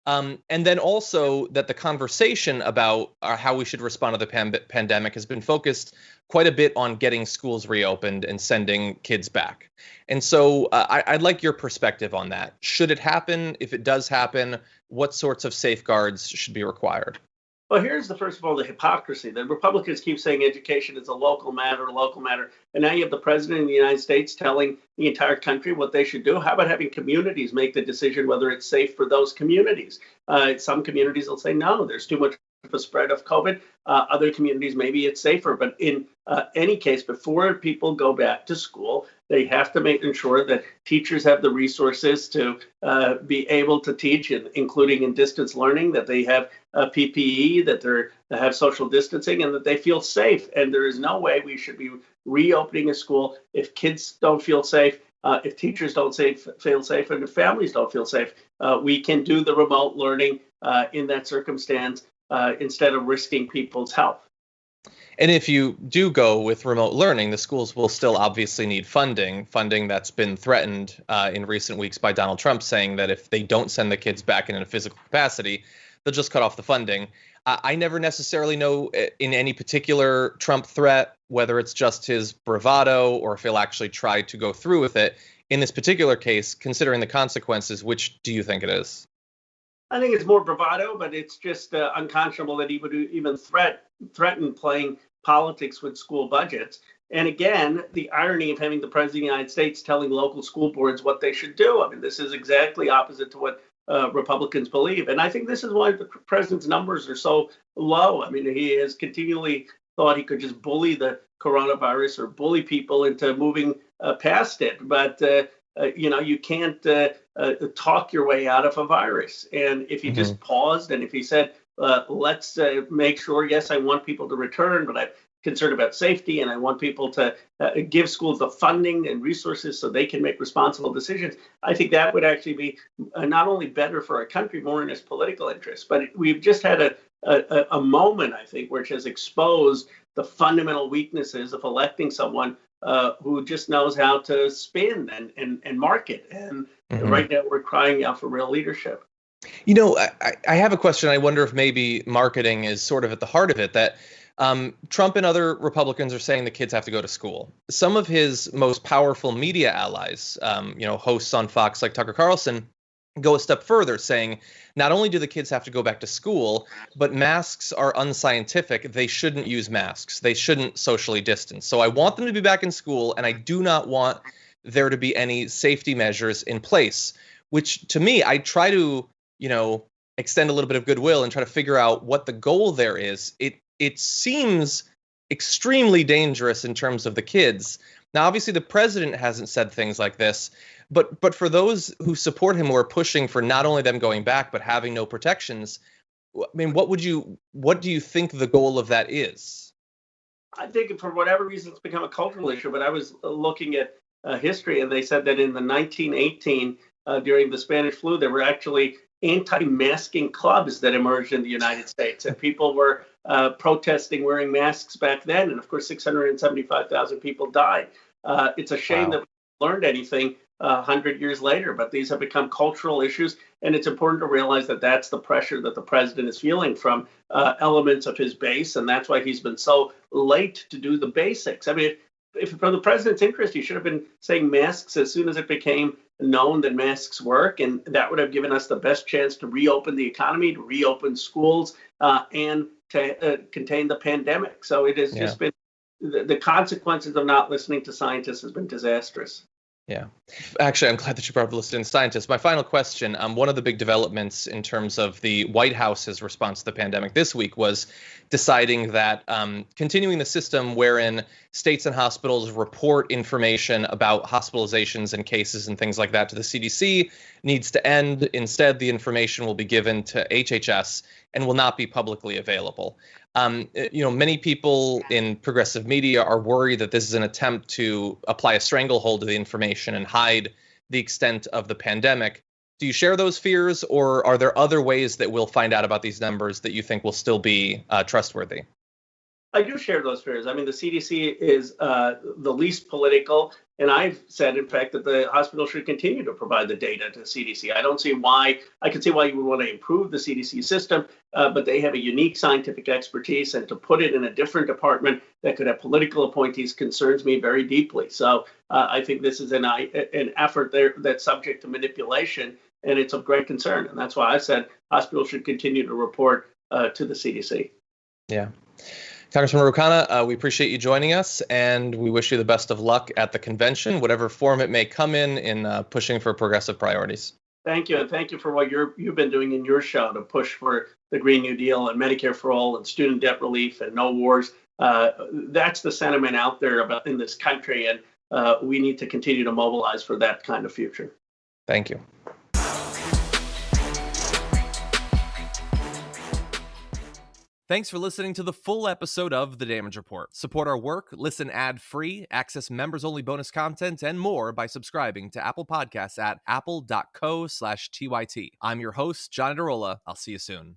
And then also that the conversation about how we should respond to the pandemic has been focused quite a bit on getting schools reopened and sending kids back. And so I'd like your perspective on that. Should it happen? If it does happen, what sorts of safeguards should be required? Well, here's first of all, the hypocrisy. The Republicans keep saying education is a local matter. And now you have the president of the United States telling the entire country what they should do. How about having communities make the decision whether it's safe for those communities? Some communities will say, no, there's too much of a spread of COVID. Other communities, maybe it's safer. But in any case, before people go back to school, they have to make sure that teachers have the resources to be able to teach, including in distance learning, that they have PPE, that they have social distancing, and that they feel safe. And there is no way we should be reopening a school if kids don't feel safe, if teachers don't feel safe, and if families don't feel safe. We can do the remote learning in that circumstance instead of risking people's health. And if you do go with remote learning, the schools will still obviously need funding that's been threatened in recent weeks by Donald Trump, saying that if they don't send the kids back in a physical capacity, they'll just cut off the funding. I never necessarily know in any particular Trump threat whether it's just his bravado or if he'll actually try to go through with it. In this particular case, considering the consequences, which do you think it is? I think it's more bravado, but it's just unconscionable that he would even threaten playing politics with school budgets. And again, the irony of having the president of the United States telling local school boards what they should do. I mean, this is exactly opposite to what Republicans believe. And I think this is why the president's numbers are so low. I mean, he has continually thought he could just bully the coronavirus or bully people into moving past it. But, you can't talk your way out of a virus. And if he just paused and if he said, let's make sure, yes, I want people to return, but I'm concerned about safety and I want people to give schools the funding and resources so they can make responsible decisions. I think that would actually be not only better for our country, more in its political interests, but we've just had a moment, I think, which has exposed the fundamental weaknesses of electing someone who just knows how to spin and market. And right now we're crying out for real leadership. I have a question. I wonder if maybe marketing is sort of at the heart of it, that Trump and other Republicans are saying the kids have to go to school. Some of his most powerful media allies, hosts on Fox like Tucker Carlson, go a step further, saying not only do the kids have to go back to school, but masks are unscientific. They shouldn't use masks. They shouldn't socially distance. So I want them to be back in school, and I do not want there to be any safety measures in place, which to me, I try to, extend a little bit of goodwill and try to figure out what the goal there is, it seems extremely dangerous in terms of the kids. Now, obviously, the president hasn't said things like this, but for those who support him, who are pushing for not only them going back but having no protections, I mean, what do you think the goal of that is? I think for whatever reason it's become a cultural issue. But I was looking at history, and they said that in the 1918 during the Spanish flu, there were actually anti-masking clubs that emerged in the United States, and people were protesting wearing masks back then. And of course, 675,000 people died. It's a shame that we learned anything 100 years later, but these have become cultural issues. And it's important to realize that that's the pressure that the president is feeling from elements of his base. And that's why he's been so late to do the basics. I mean, if from the president's interest, he should have been saying masks as soon as it became known that masks work. And that would have given us the best chance to reopen the economy, to reopen schools, and to contain the pandemic. So it has just been the consequences of not listening to scientists has been disastrous. Yeah. Actually, I'm glad that you brought up the listening scientists. My final question, one of the big developments in terms of the White House's response to the pandemic this week was deciding that continuing the system wherein states and hospitals report information about hospitalizations and cases and things like that to the CDC needs to end. Instead, the information will be given to HHS and will not be publicly available. Many people in progressive media are worried that this is an attempt to apply a stranglehold to the information and hide the extent of the pandemic. Do you share those fears, or are there other ways that we'll find out about these numbers that you think will still be trustworthy? I do share those fears. I mean, the CDC is the least political, and I've said, in fact, that the hospital should continue to provide the data to the CDC. I don't see why. I can see why you would want to improve the CDC system, but they have a unique scientific expertise, and to put it in a different department that could have political appointees concerns me very deeply. So I think this is an effort there that's subject to manipulation, and it's of great concern. And that's why I said hospitals should continue to report to the CDC. Yeah. Congressman Ro Khanna, we appreciate you joining us, and we wish you the best of luck at the convention, whatever form it may come in pushing for progressive priorities. Thank you, and thank you for what you've been doing in your show to push for the Green New Deal and Medicare for All and student debt relief and no wars. That's the sentiment out there about in this country, and we need to continue to mobilize for that kind of future. Thank you. Thanks for listening to the full episode of The Damage Report. Support our work, listen ad-free, access members-only bonus content, and more by subscribing to Apple Podcasts at apple.co/TYT. I'm your host, John Adarola. I'll see you soon.